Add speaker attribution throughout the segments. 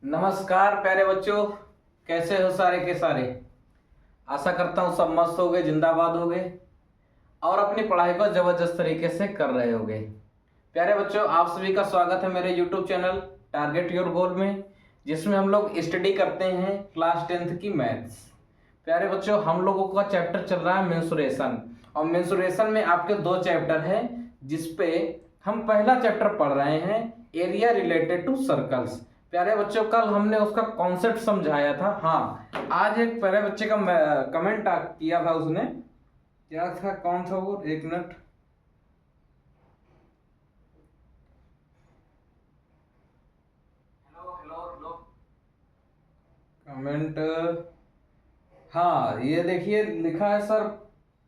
Speaker 1: नमस्कार प्यारे बच्चों, कैसे हो सारे के सारे। आशा करता हूँ सब मस्त हो गए, जिंदाबाद हो गए और अपनी पढ़ाई को जबरदस्त तरीके से कर रहे होगे। प्यारे बच्चों, आप सभी का स्वागत है मेरे YouTube channel target your goal में, जिसमें हम लोग स्टडी करते हैं क्लास 10th की मैथ्स। प्यारे बच्चों, हम लोगों का चैप्टर चल रहा है मेंसुरेशन, और मेंसुरेशन में आपके दो चैप्टर हैं, जिसपे हम पहला चैप्टर पढ़ रहे हैं एरिया रिलेटेड टू सर्कल्स। प्यारे बच्चों, कल हमने उसका कॉन्सेप्ट समझाया था। हाँ, आज एक प्यारे बच्चे का कमेंट किया था, उसने क्या था, कौन था वो, एक minute. Hello hello hello, comment. हाँ, ये देखिए लिखा है सर,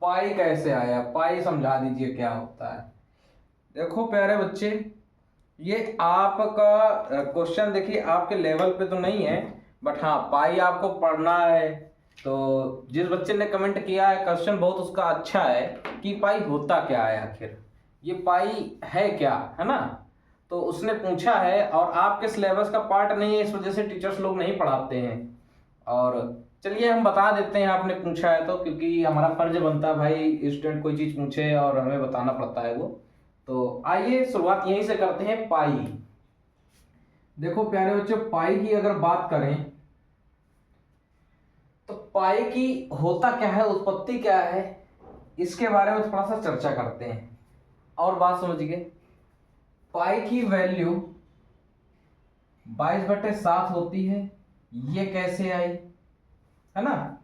Speaker 1: पाई कैसे आया, पाई समझा दीजिए क्या होता है। देखो प्यारे बच्चे, ये आपका क्वेश्चन देखिए आपके लेवल पे तो नहीं है, बट हाँ पाई आपको पढ़ना है। तो जिस बच्चे ने कमेंट किया है, क्वेश्चन बहुत उसका अच्छा है कि पाई होता क्या है, आखिर ये पाई है क्या, है ना। तो उसने पूछा है, और आपके सिलेबस का पार्ट नहीं है, इस वजह से टीचर्स लोग नहीं पढ़ाते हैं। और चलिए हम बता देते हैं, आपने पूछा है तो, क्योंकि हमारा फर्ज बनता है भाई, स्टूडेंट कोई चीज़ पूछे और हमें बताना पड़ता है वो। तो आइए शुरुआत यहीं से करते हैं, पाई। देखो प्यारे बच्चों, पाई की अगर बात करें तो पाई की होता क्या है, उत्पत्ति क्या है, इसके बारे में थोड़ा सा चर्चा करते हैं। और बात समझिए, पाई की वैल्यू 22/7 होती है, ये कैसे आई, है ना।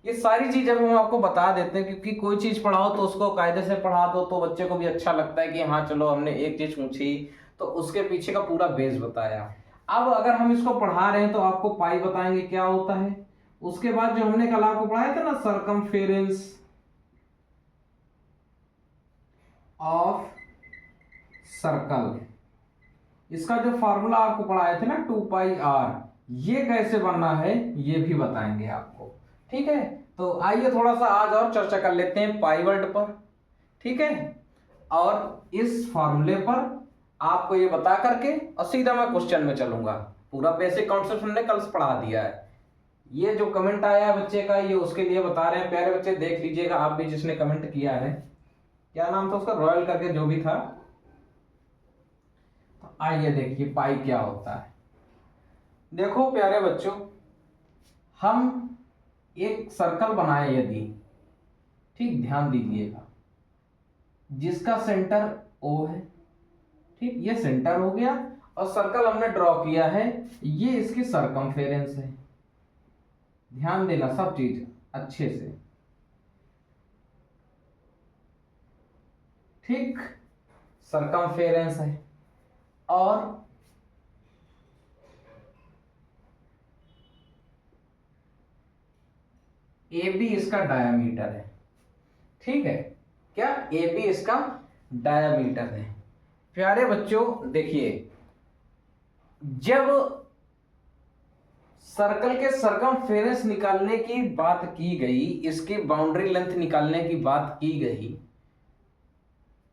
Speaker 1: ये सारी चीजें हम आपको बता देते हैं, क्योंकि कोई चीज पढ़ाओ तो उसको कायदे से पढ़ा दो, तो बच्चे को भी अच्छा लगता है कि हाँ चलो हमने एक चीज पूछी तो उसके पीछे का पूरा बेस बताया। अब अगर हम इसको पढ़ा रहे हैं तो आपको पाई बताएंगे क्या होता है। उसके बाद जो हमने कल आपको पढ़ाया था ना, सरकमफेरेंस ऑफ सर्कल, इसका जो फॉर्मूला आपको पढ़ाए थे ना 2πr, ये कैसे बनना है ये भी बताएंगे आपको। ठीक है, तो आइए थोड़ा सा आज और चर्चा कर लेते हैं पाई वर्ड पर। ठीक है, और इस फॉर्मूले पर आपको ये बता करके और सीधा मैं क्वेश्चन में चलूंगा। पूरा बेसिक कॉन्सेप्ट हमने कल से पढ़ा दिया है। ये जो कमेंट आया है बच्चे का, ये उसके लिए बता रहे हैं। प्यारे बच्चे देख लीजिएगा आप भी, जिसने कमेंट किया है, क्या नाम था उसका, रॉयल करके जो भी था। आइए देखिए पाई क्या होता है। देखो प्यारे बच्चों, हम एक सर्कल बनाए यदि, ठीक ध्यान दीजिएगा, जिसका सेंटर O है, ठीक ये सेंटर हो गया, और सर्कल हमने ड्रॉ किया है, ये इसकी सरकमफेरेंस है। ध्यान देना सब चीज अच्छे से, ठीक सरकमफेरेंस है। और ए बी इसका डायामीटर है। ठीक है, क्या ए बी इसका डायामीटर है। प्यारे बच्चों देखिए, जब सर्कल के सरकमफेरेंस निकालने की बात की गई, इसकी बाउंड्री लेंथ निकालने की बात की गई,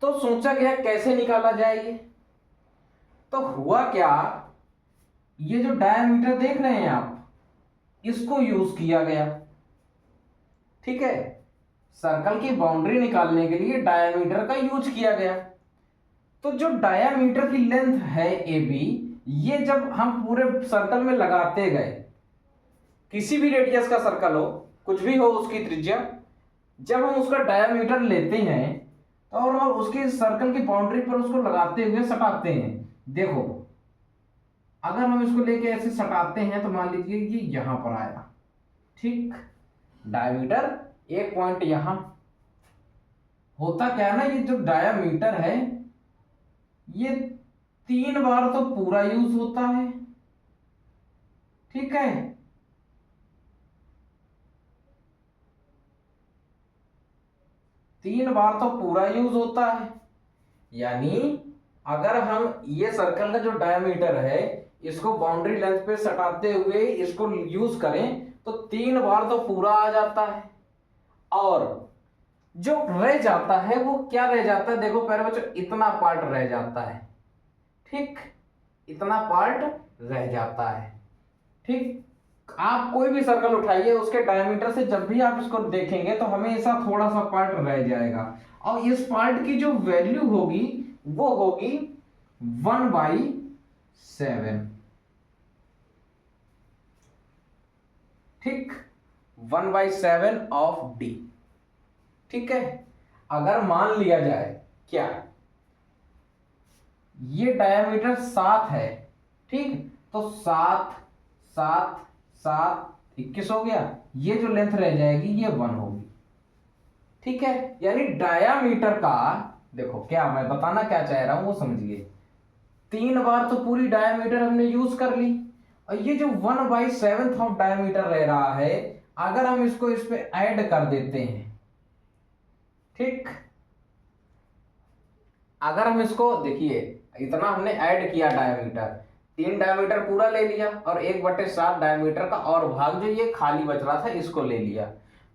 Speaker 1: तो सोचा गया कैसे निकाला जाए ये। तो हुआ क्या, ये जो डायामीटर देख रहे हैं आप, इसको यूज किया गया। ठीक है, सर्कल की बाउंड्री निकालने के लिए डायामीटर का यूज किया गया। तो जो डायामीटर की लेंथ है ए बी, ये जब हम पूरे सर्कल में लगाते गए, किसी भी रेडियस का सर्कल हो, कुछ भी हो उसकी त्रिज्या, जब हम उसका डायामीटर लेते हैं और हम उसकी सर्कल की बाउंड्री पर उसको लगाते हुए सटाते हैं। देखो, अगर हम इसको लेके ऐसे सटाते हैं तो मान लीजिए ये यहां पर आया, ठीक, डायमीटर एक पॉइंट यहां। होता क्या है ना, ये जो डायमीटर है ये 3 बार तो पूरा यूज होता है। ठीक है, तीन बार तो पूरा यूज होता है। यानी अगर हम ये सर्कल का जो डायमीटर है, इसको बाउंड्री लेंथ पे सटाते हुए इसको यूज करें तो 3 बार तो पूरा आ जाता है। और जो रह जाता है वो क्या रह जाता है, देखो प्यारे बच्चों, इतना पार्ट रह जाता है। ठीक, इतना पार्ट रह जाता है। ठीक, आप कोई भी सर्कल उठाइए, उसके डायमीटर से जब भी आप इसको देखेंगे तो हमेशा थोड़ा सा पार्ट रह जाएगा, और इस पार्ट की जो वैल्यू होगी वो होगी 1/7। ठीक, 1/7 ऑफ डी। ठीक है, अगर मान लिया जाए क्या ये डायमीटर 7 है, ठीक, तो 7 7 7 21 हो गया, ये जो लेंथ रह जाएगी ये 1 होगी। ठीक है, यानी डायामीटर का, देखो क्या मैं बताना क्या चाह रहा हूं वो समझिए, 3 बार तो पूरी डायामीटर हमने यूज कर ली, और ये जो 1/7 ऑफ डायामीटर रह रहा है, अगर हम इसको इस पे ऐड कर देते हैं, ठीक, अगर हम इसको देखिए, इतना हमने ऐड किया डायमीटर, 3 डायमीटर पूरा ले लिया और 1/7 डायमीटर का और भाग जो ये खाली बच रहा था इसको ले लिया,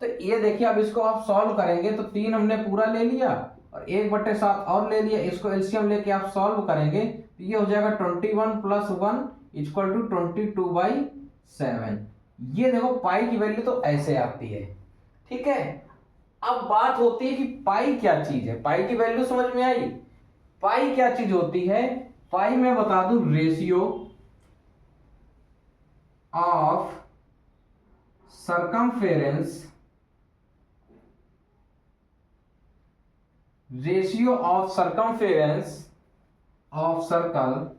Speaker 1: तो ये देखिए अब इसको आप सॉल्व करेंगे तो 3 हमने पूरा ले लिया और 1/7 और ले लिया, इसको एलसीएम लेके आप सॉल्व करेंगे तो ये हो जाएगा 21 + 1 = 22/7। ये देखो पाई की वैल्यू तो ऐसे आती है। ठीक है, अब बात होती है कि पाई क्या चीज है। पाई की वैल्यू समझ में आई? पाई क्या चीज होती है? पाई मैं बता दूं, ratio of circumference, ratio of circumference of circle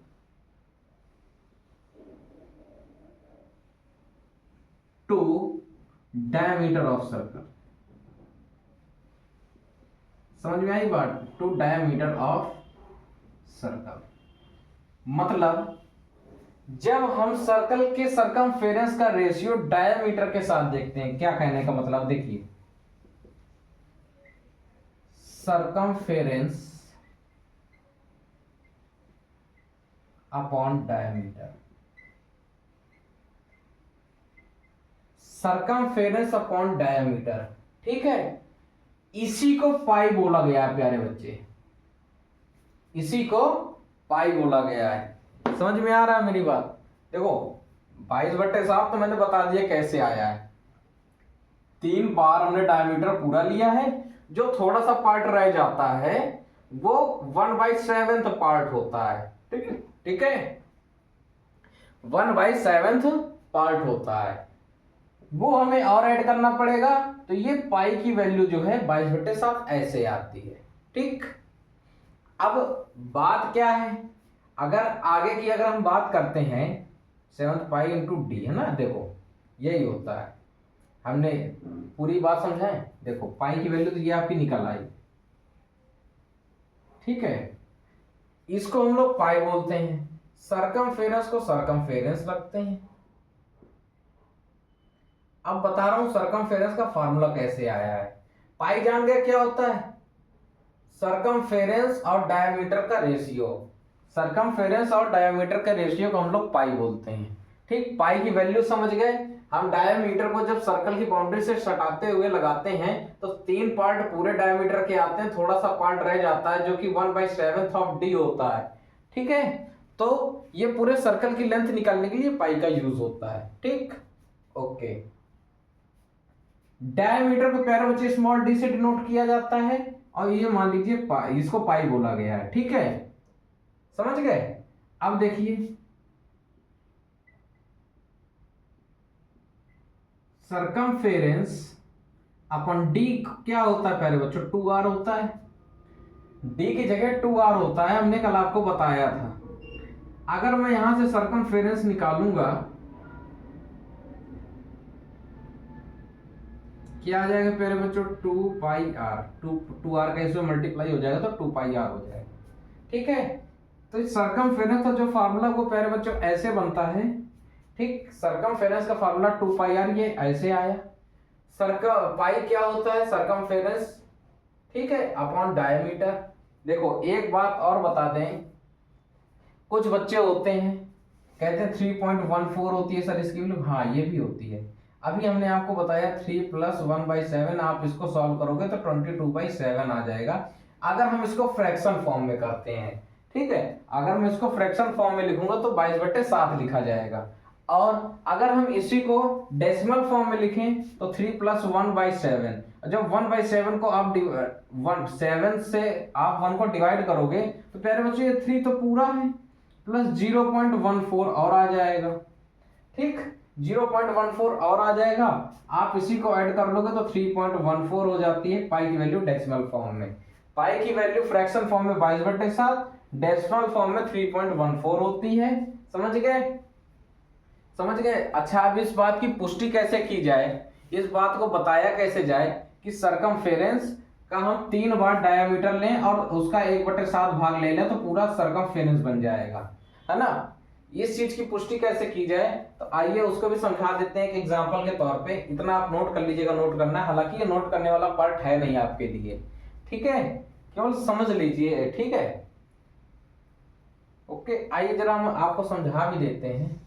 Speaker 1: to diameter of circle. समझ में आई बात? टू डायमीटर ऑफ सर्कल, मतलब जब हम सर्कल के सर्कमफेरेंस का रेशियो डायमीटर के साथ देखते हैं, क्या कहने का मतलब, देखिए circumference upon diameter, circumference upon diameter, ठीक है, इसी को पाई बोला गया है प्यारे बच्चे, इसी को पाई बोला गया है। समझ में आ रहा है मेरी बात? देखो 22/7 तो मैंने बता दिया कैसे आया है, 3 बार हमने डायमीटर पूरा लिया है, जो थोड़ा सा पार्ट रह जाता है वो 1/7 पार्ट होता है। ठीक है, ठीक है, 1/7 पार्ट होता है, वो हमें और ऐड करना पड़ेगा, तो ये पाई की वैल्यू जो है 22/7 ऐसे आती है। ठीक, अब बात क्या है, अगर आगे की अगर हम बात करते हैं 7 पाई इंटू डी, है ना, देखो यही होता है, हमने पूरी बात समझाएं। देखो पाई की वैल्यू तो ये आपकी निकल आई, ठीक है, इसको हम लोग पाई बोलते हैं, सर्कमफेरेंस को सर्कमफेरेंस रखते हैं। अब बता रहा हूं सर्कमफेरेंस का फार्मूला कैसे आया है। पाई जान गया क्या होता है? सर्कमफेरेंस और डायमीटर का रेशियो, सर्कमफेरेंस और डायमीटर का रेशियो को हम लोग पाई बोलते हैं। ठीक, पाई की वैल्यू समझ गए। हम डायमीटर को जब सर्कल की बाउंड्री से सटाते हुए लगाते हैं तो 3 पार्ट पूरे डायमीटर के आते हैं, थोड़ा सा पार्ट रह जाता है जो कि 1/7 ऑफ डी होता है। ठीक है, तो ये पूरे सर्कल की लेंथ निकालने के लिए पाई का यूज होता है। ठीक, ओके, डायमीटर को प्यारे बच्चे स्मॉल डी से डिनोट किया जाता है, और ये मान लीजिए पाई, इसको पाई बोला गया है। ठीक है, समझ गए? अब देखिए सर्कमफेरेंस अपन डी क्या होता है प्यारे बच्चों? 2r होता है, डी की जगह 2r होता है, हमने कल आपको बताया था। अगर मैं यहां से सर्कमफेरेंस निकालूंगा, क्या आ जाएगा प्यारे बच्चों? 2πr, 2r का इसमें मल्टीप्लाई हो जाएगा तो 2πr हो जाएगा। ठीक है, तो इस सर्कमफेरेंस का जो फार्मूला वो प्यारे बच्चों ऐसे बनता है। ठीक, सर्कमफेरेंस का फार्मूला 2πr, ये ऐसे आया। पाई क्या होता है? सर्कमफेरेंस, ठीक है, अपॉन डायमीटर। देखो एक बात और बता दें, कुछ बच्चे होते हैं कहते हैं 3.14 होती है सर इसकी वैल्यू, हाँ ये भी होती है। अभी हमने आपको बताया 3 + 1/7, आप इसको सॉल्व करोगे तो 22/7 आ जाएगा, अगर हम इसको फ्रैक्शन फॉर्म में करते हैं। ठीक है, अगर मैं इसको फ्रैक्शन फॉर्म में लिखूंगा तो 22/7 लिखा जाएगा। और अगर हम इसी को डेसिमल फॉर्म में लिखें तो 3 + 1/7। जब 1/7 को आप 7 से आप 1 को डिवाइड करोगे तो प्यारे बच्चों ये 3 तो पूरा है, प्लस 0.14 और आ जाएगा। ठीक, 0.14 और आ जाएगा। आप इसी को ऐड कर लोगे तो 3.14 हो जाती है पाई की वैल्यू डेसिमल फॉर्म में। पाई की वैल्यू फ्रैक्शन फॉर्म में 22/7, डेसिमल फॉर्म में 3.14 होती है। समझ गए? समझ गए? अच्छा, अब इस बात की पुष्टि कैसे की जाए, इस बात को बताया कैसे जाए कि सरकमफेरेंस का हम 3 बार डायमीटर लें और उसका 1/7 भाग ले लें तो पूरा सरकमफेरेंस बन जाएगा, है ना। इस चीज की पुष्टि कैसे की जाए तो आइए उसको भी समझा देते हैं एक एग्जांपल के तौर पे। इतना आप नोट कर लीजिएगा, नोट करना है, हालांकि ये नोट करने वाला पार्ट है नहीं आपके लिए, ठीक है, केवल समझ लीजिए, ठीक है। ओके, आइए जरा हम आपको समझा भी देते हैं।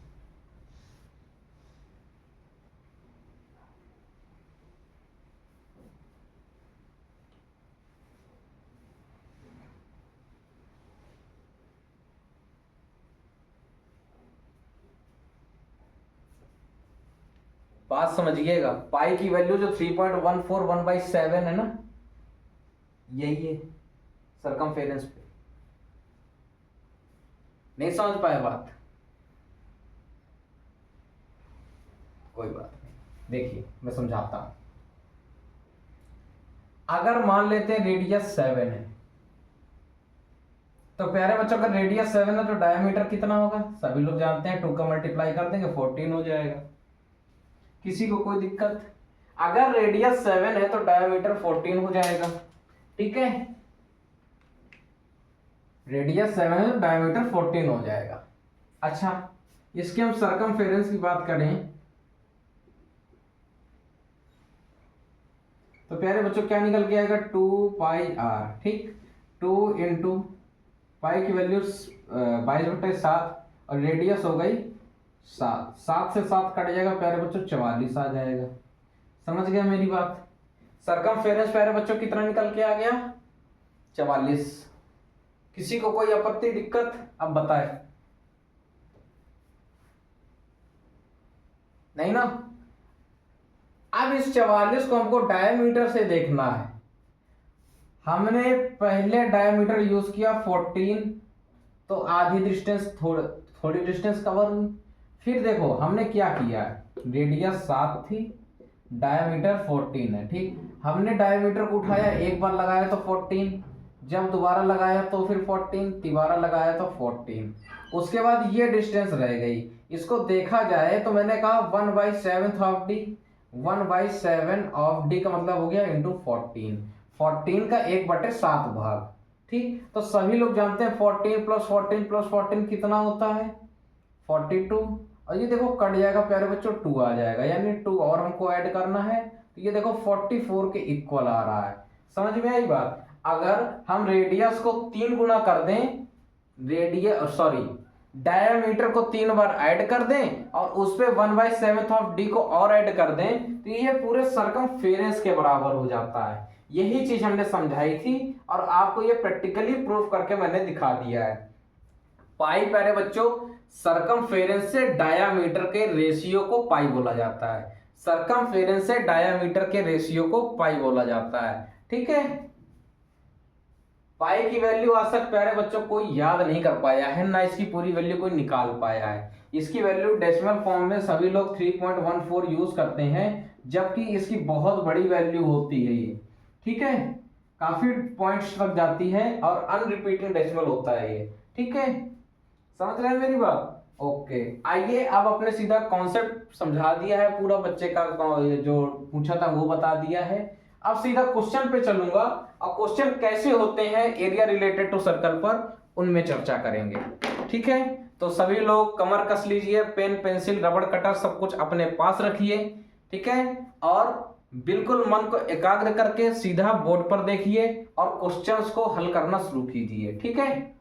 Speaker 1: बात समझिएगा, पाई की वैल्यू जो 3.141/7 है ना, यही है सरकमफेरेंस पे। नहीं समझ पाए बात? कोई बात नहीं, देखिए मैं समझाता हूं। अगर मान लेते हैं रेडियस 7 है, तो प्यारे बच्चों अगर रेडियस 7 है तो डायमीटर कितना होगा? सभी लोग जानते हैं, 2 का मल्टीप्लाई कर देंगे 14 हो जाएगा। किसी को कोई दिक्कत? अगर रेडियस 7 है तो डायमीटर 14 हो जाएगा, ठीक है। रेडियस 7 है तो डायमीटर 14 हो जाएगा। अच्छा, इसके हम सरकमफेरेंस की बात करें तो प्यारे बच्चों क्या निकल के आएगा? 2πr, ठीक। 2 इंटू पाई की वैल्यू 22/7 और रेडियस हो गई 7। 7 से 7 कट जाएगा प्यारे बच्चों, 44 आ जाएगा। समझ गया मेरी बात? सरकमफेरेंस प्यारे बच्चों कितना निकल के आ गया? 44। किसी को कोई आपत्ति, दिक्कत? अब बताए, नहीं ना। अब इस 44 को हमको डायमीटर से देखना है। हमने पहले डायमीटर यूज किया 14, तो आधी डिस्टेंस, थोड़ी डिस्टेंस कवर हुई। फिर देखो हमने क्या किया, रेडियस 7 थी, डायमीटर 14 है, ठीक। हमने डायमीटर को उठाया, एक बार लगाया तो 14, जब दोबारा लगाया तो फिर 14, तिबारा लगाया तो 14। उसके बाद ये डिस्टेंस रह गई। इसको देखा जाए तो मैंने कहा 1/7 ऑफ डी, 1/7 ऑफ डी का मतलब हो गया इंटू 14। 14 का 1/7 भाग, ठीक। तो सभी लोग जानते हैं 14 + 14 + 14 कितना होता है? 42। और ये देखो कट जाएगा प्यारे बच्चों, 2 आ जाएगा, यानी 2 और हमको ऐड करना है तो ये देखो 44 के इक्वल आ रहा है। समझ में आई बात? अगर हम रेडियस को 3 गुना कर दें, डायमीटर को 3 बार ऐड कर दें और उस पे 1/7 ऑफ डी को और ऐड कर दें तो ये पूरे सरकमफेरेंस के बराबर हो जाता है। यही चीज हमने समझाई थी और आपको ये प्रैक्टिकली प्रूफ करके मैंने दिखा दिया है। पाई प्यारे बच्चों सरकमफेरेंस से डायामीटर के रेशियो को पाई बोला जाता है। सरकमफेरेंस से डायामीटर के रेशियो को पाई बोला जाता है, ठीक है। पाई की वैल्यू आज तक प्यारे बच्चों कोई याद नहीं कर पाया है, ना इसकी पूरी वैल्यू कोई निकाल पाया है। इसकी वैल्यू डेसिमल फॉर्म में सभी लोग 3.14 यूज करते हैं, जबकि इसकी बहुत बड़ी वैल्यू होती है ये, ठीक है। काफी पॉइंट्स तक जाती है और अनरिपीटिंग डेसिमल होता है ये, ठीक है। समझ रहे हैं मेरी बात? ओके, आइए अब अपने सीधा कॉन्सेप्ट समझा दिया है पूरा, बच्चे का जो पूछा था वो बता दिया है। अब सीधा क्वेश्चन पे चलूंगा और क्वेश्चन कैसे होते हैं एरिया रिलेटेड टू सर्कल पर उनमें चर्चा करेंगे, ठीक है। तो सभी लोग कमर कस लीजिए, पेन पेंसिल रबड़ कटर सब कुछ अपने पास रखिए, ठीक है। और बिल्कुल मन को एकाग्र करके सीधा बोर्ड पर देखिए और क्वेश्चंस को हल करना शुरू कीजिए, ठीक है।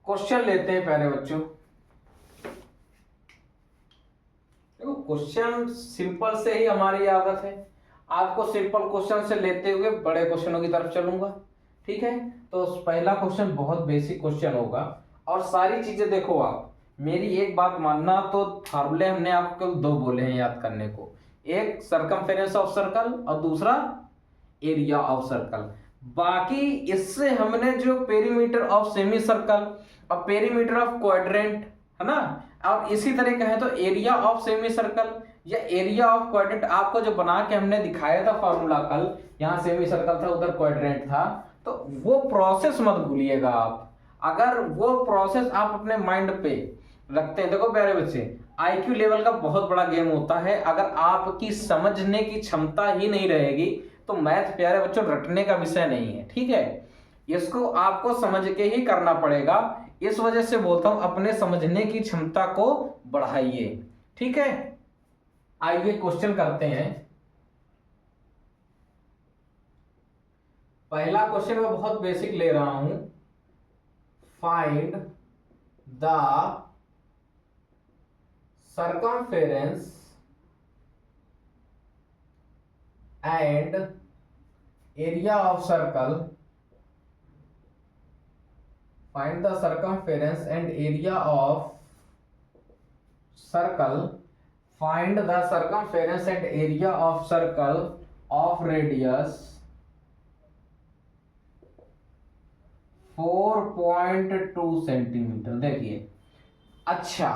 Speaker 1: क्वेश्चन लेते हैं पहले बच्चों। देखो क्वेश्चन सिंपल से ही हमारी आदत है, आपको सिंपल क्वेश्चन से लेते हुए बड़े क्वेश्चनों की तरफ चलूंगा। ठीक है, तो पहला क्वेश्चन बहुत बेसिक क्वेश्चन होगा और सारी चीजें देखो आप मेरी एक बात मानना, तो फार्मूले हमने आपको दो बोले हैं याद करने को, एक सरकमफेरेंस ऑफ सर्कल और दूसरा एरिया ऑफ सर्कल। बाकी इससे हमने जो पेरीमीटर ऑफ सेमी सर्कल और पेरीमीटर ऑफ क्वाड्रेंट है ना, और इसी तरह का है तो एरिया ऑफ सेमी सर्कल या एरिया ऑफ क्वाड्रेंट, आपको जो बना के हमने दिखाया था फॉर्मूला कल, यहाँ सेमी सर्कल था उधर क्वाड्रेंट था, तो वो प्रोसेस मत भूलिएगा आप। अगर वो प्रोसेस आप अपने माइंड पे रखते हैं, देखो प्यारे बच्चे आईक्यू लेवल का बहुत बड़ा गेम होता है, अगर आपकी समझने की क्षमता ही नहीं रहेगी तो मैथ प्यारे बच्चों रटने का विषय नहीं है। ठीक है, इसको आपको समझ के ही करना पड़ेगा, इस वजह से बोलता हूं अपने समझने की क्षमता को बढ़ाइए। ठीक है, आइए क्वेश्चन करते हैं। पहला क्वेश्चन मैं बहुत बेसिक ले रहा हूं, find the circumference and area of circle, find the circumference and area of circle, find the circumference and area of circle of radius 4.2 centimetre. देखिए अच्छा,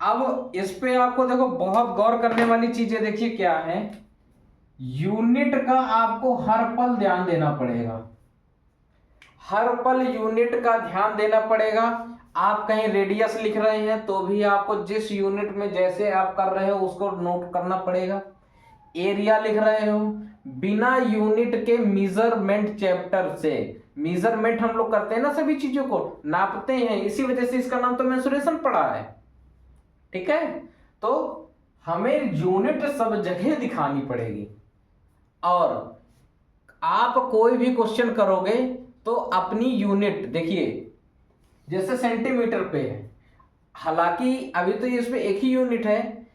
Speaker 1: अब इस पे आपको देखो बहुत गौर करने वाली चीजें देखिए क्या है, यूनिट का आपको हर पल ध्यान देना पड़ेगा, हर पल यूनिट का ध्यान देना पड़ेगा। आप कहीं रेडियस लिख रहे हैं तो भी आपको जिस यूनिट में जैसे आप कर रहे हो उसको नोट करना पड़ेगा, एरिया लिख रहे हो बिना यूनिट के मेजरमेंट चैप्टर से, मेजरमेंट हम लोग करते हैं ना, सभी चीजों को नापते हैं, इसी वजह से इसका नाम तो मेंसुरेशन पड़ा है। ठीक है, तो हमें यूनिट सब जगह दिखानी पड़ेगी, और आप कोई भी क्वेश्चन करोगे तो अपनी यूनिट देखिए, जैसे सेंटीमीटर पे है, हालांकि अभी तो इसमें एक ही यूनिट है,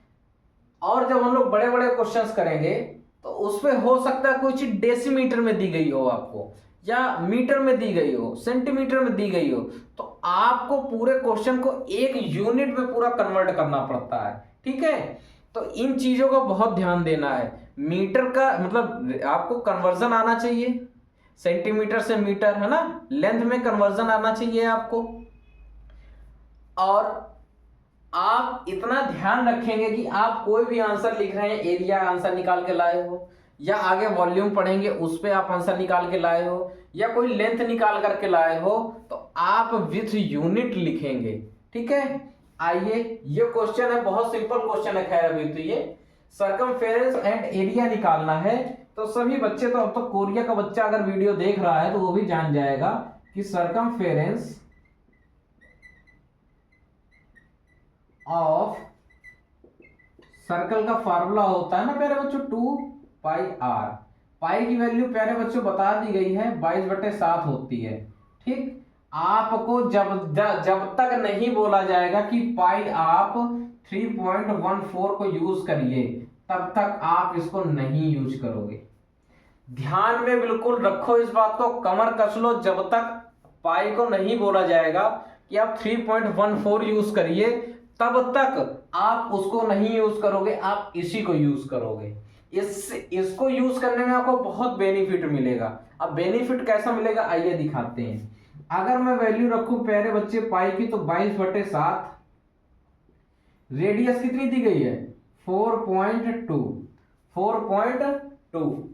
Speaker 1: और जब हम लोग बड़े बड़े क्वेश्चंस करेंगे तो उसमें हो सकता है कोई चीज डेसीमीटर में दी गई हो आपको, या मीटर में दी गई हो, सेंटीमीटर में दी गई हो, तो आपको पूरे क्वेश्चन को एक यूनिट में पूरा कन्वर्ट करना पड़ता है। ठीक है, तो इन चीजों का बहुत ध्यान देना है। मीटर का मतलब आपको कन्वर्जन आना चाहिए, सेंटीमीटर से मीटर है ना, लेंथ में कन्वर्जन आना चाहिए आपको, और आप इतना ध्यान रखेंगे कि आप कोई भी आंसर लिख रहे हैं, एरिया आंसर निकाल के लाए हो, या आगे वॉल्यूम पढ़ेंगे उस पे आप आंसर निकाल के लाए हो, या कोई लेंथ निकाल करके लाए हो, तो आप विथ यूनिट लिखेंगे। ठीक है, आइए ये क्वेश्चन है, बहुत सिंपल क्वेश्चन है, खैर अभी तो ये सरकमफेरेंस एंड एरिया निकालना है, तो सभी बच्चे, तो अब तो कोरिया का बच्चा अगर वीडियो देख रहा है तो वो भी जान जाएगा कि सरकमफेरेंस ऑफ सर्कल का फार्मूला होता है ना प्यारे बच्चों 2 पाई आर। पाई की वैल्यू प्यारे बच्चों बता दी गई है 22/7 होती है। ठीक, आपको जब तक नहीं बोला जाएगा कि पाई आप 3.14 को यूज करिए, तब तक आप इसको नहीं यूज करोगे। ध्यान में बिल्कुल रखो इस बात को, कमर कस लो, जब तक पाई को नहीं बोला जाएगा कि आप 3.14 यूज करिए, तब तक आप उसको नहीं यूज करोगे, आप इसी को यूज करोगे। इसको यूज करने में आपको बहुत बेनिफिट मिलेगा। अब बेनिफिट कैसा मिलेगा आइए दिखाते हैं। अगर मैं वैल्यू रखूं प्यारे बच्चे पाई की, तो 22/7, रेडियस कितनी दी गई है 4.2।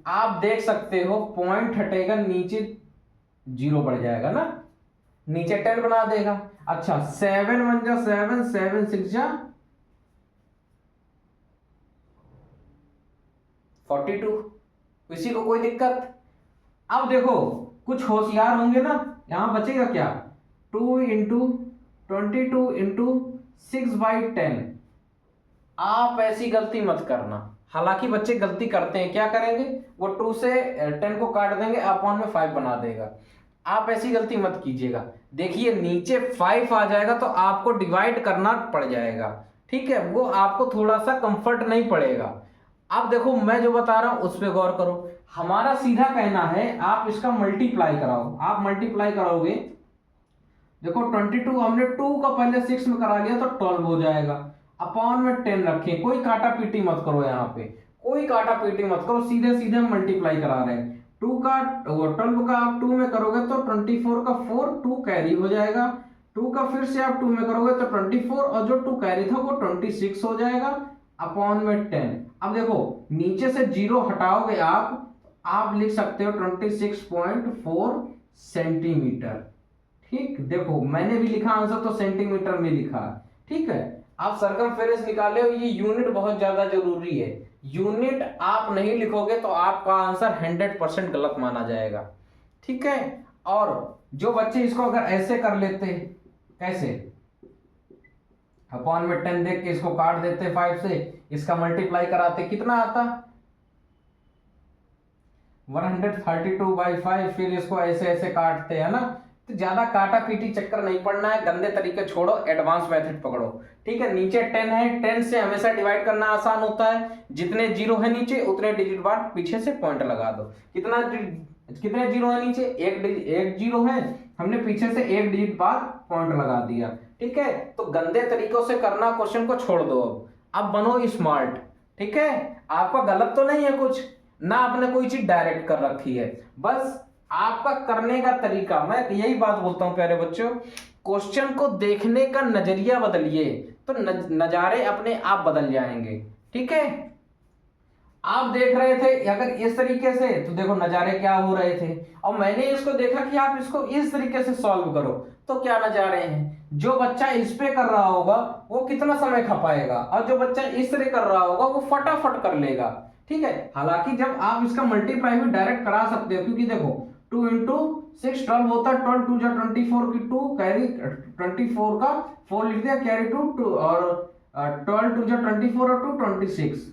Speaker 1: आप देख सकते हो पॉइंट हटेगा, नीचे 0 बढ़ जाएगा ना, नीचे 10 बना देगा। अच्छा 7 1 जा 7, 7 6 जा 42, किसी को कोई दिक्कत? अब देखो कुछ होशियार होंगे ना, यहां बचेगा क्या 2 × 22 × 6/10। आप ऐसी गलती मत करना, हालांकि बच्चे गलती करते हैं, क्या करेंगे वो 2 से 10 को काट देंगे, अपॉन में 5 बना देगा। आप ऐसी गलती मत कीजिएगा। देखिए नीचे 5 आ जाएगा तो आपको डिवाइड करना पड़ जाएगा, ठीक है, वो आपको थोड़ा सा कंफर्ट नहीं पड़ेगा। अब देखो मैं जो बता रहा हूं उस पर गौर करो। हमारा सीधा कहना है आप इसका मल्टीप्लाई कराओ। आप मल्टीप्लाई करोगे, देखो 22 हमने 2 का पहले 6 में करा लिया तो 12 हो जाएगा। अपॉन में 10 रखें, कोई काटा पीटी मत करो, यहाँ पे कोई काटा पीटी मत करो, सीधे सीधे हम मल्टीप्लाई करा रहे हैं। 2 का 12 का आप 2 में करोगे तो 24 का 4 2 कैरी हो जाएगा। 2 का फिर से आप 2 में करोगे तो 24 और जो 2 कैरी था वो 26 हो जाएगा अपॉन में 10। अब देखो नीचे से जीरो हटाओगे आप लिख सकते हो 26.4 सेंटीमीटर। ठीक, देखो मैंने भी लिखा आंसर तो सेंटीमीटर में लिखा। ठीक है, आप सरकमफेरेंस निकाले हो, ये यूनिट बहुत ज्यादा जरूरी है। यूनिट आप नहीं लिखोगे तो आपका आंसर 100% गलत माना जाएगा। ठीक है, और जो बच्चे इसको अगर ऐसे कर लेते, कैसे अपॉन में 10 देख के इसको काट देते 5 से, इसका मल्टीप्लाई कराते, कितना आता 132/5, फिर इसको ऐसे ऐसे काटते हैं ना। तो ज्यादा काटा पीटी चक्कर नहीं पड़ना है, गंदे तरीके छोड़ो, एडवांस मेथड पकड़ो। ठीक है, नीचे 10 है, 10 से हमेशा डिवाइड करना आसान होता है। जितने जीरो है नीचे उतने डिजिट बाद पीछे से पॉइंट लगा दो। कितने जीरो है नीचे, एक जीरो है, हमने पीछे से एक डिजिट बाद पॉइंट लगा दिया। ठीक है, तो गंदे तरीकों से करना, क्वेश्चन को छोड़ दो। अब बनो स्मार्ट। ठीक है, आपका गलत तो नहीं है कुछ ना, आपने कोई चीज डायरेक्ट कर रखी है, बस आपका करने का तरीका। मैं यही बात बोलता हूं प्यारे बच्चों, क्वेश्चन को देखने का नजरिया बदलिए तो नजारे अपने आप बदल जाएंगे। ठीक है, आप देख रहे थे अगर इस तरीके से तो देखो नजारे क्या हो रहे थे, और मैंने इसको देखा कि आप इसको इस तरीके से सॉल्व करो तो क्या नजारे हैं। जो बच्चा इस पे कर रहा होगा वो कितना समय खपाएगा, और जो बच्चा इस तरह कर रहा होगा वो फटाफट कर लेगा। ठीक है, हालांकि जब आप इसका मल्टीप्लाई भी डायरेक्ट करा सकते हो, क्योंकि देखो 2 इंटू 6 12 होता है, 12 2 जा 24 की 2 कैरी 24 का 4 लिख दिया, कैरी 2 और 12 2 जा 24 और 2 26।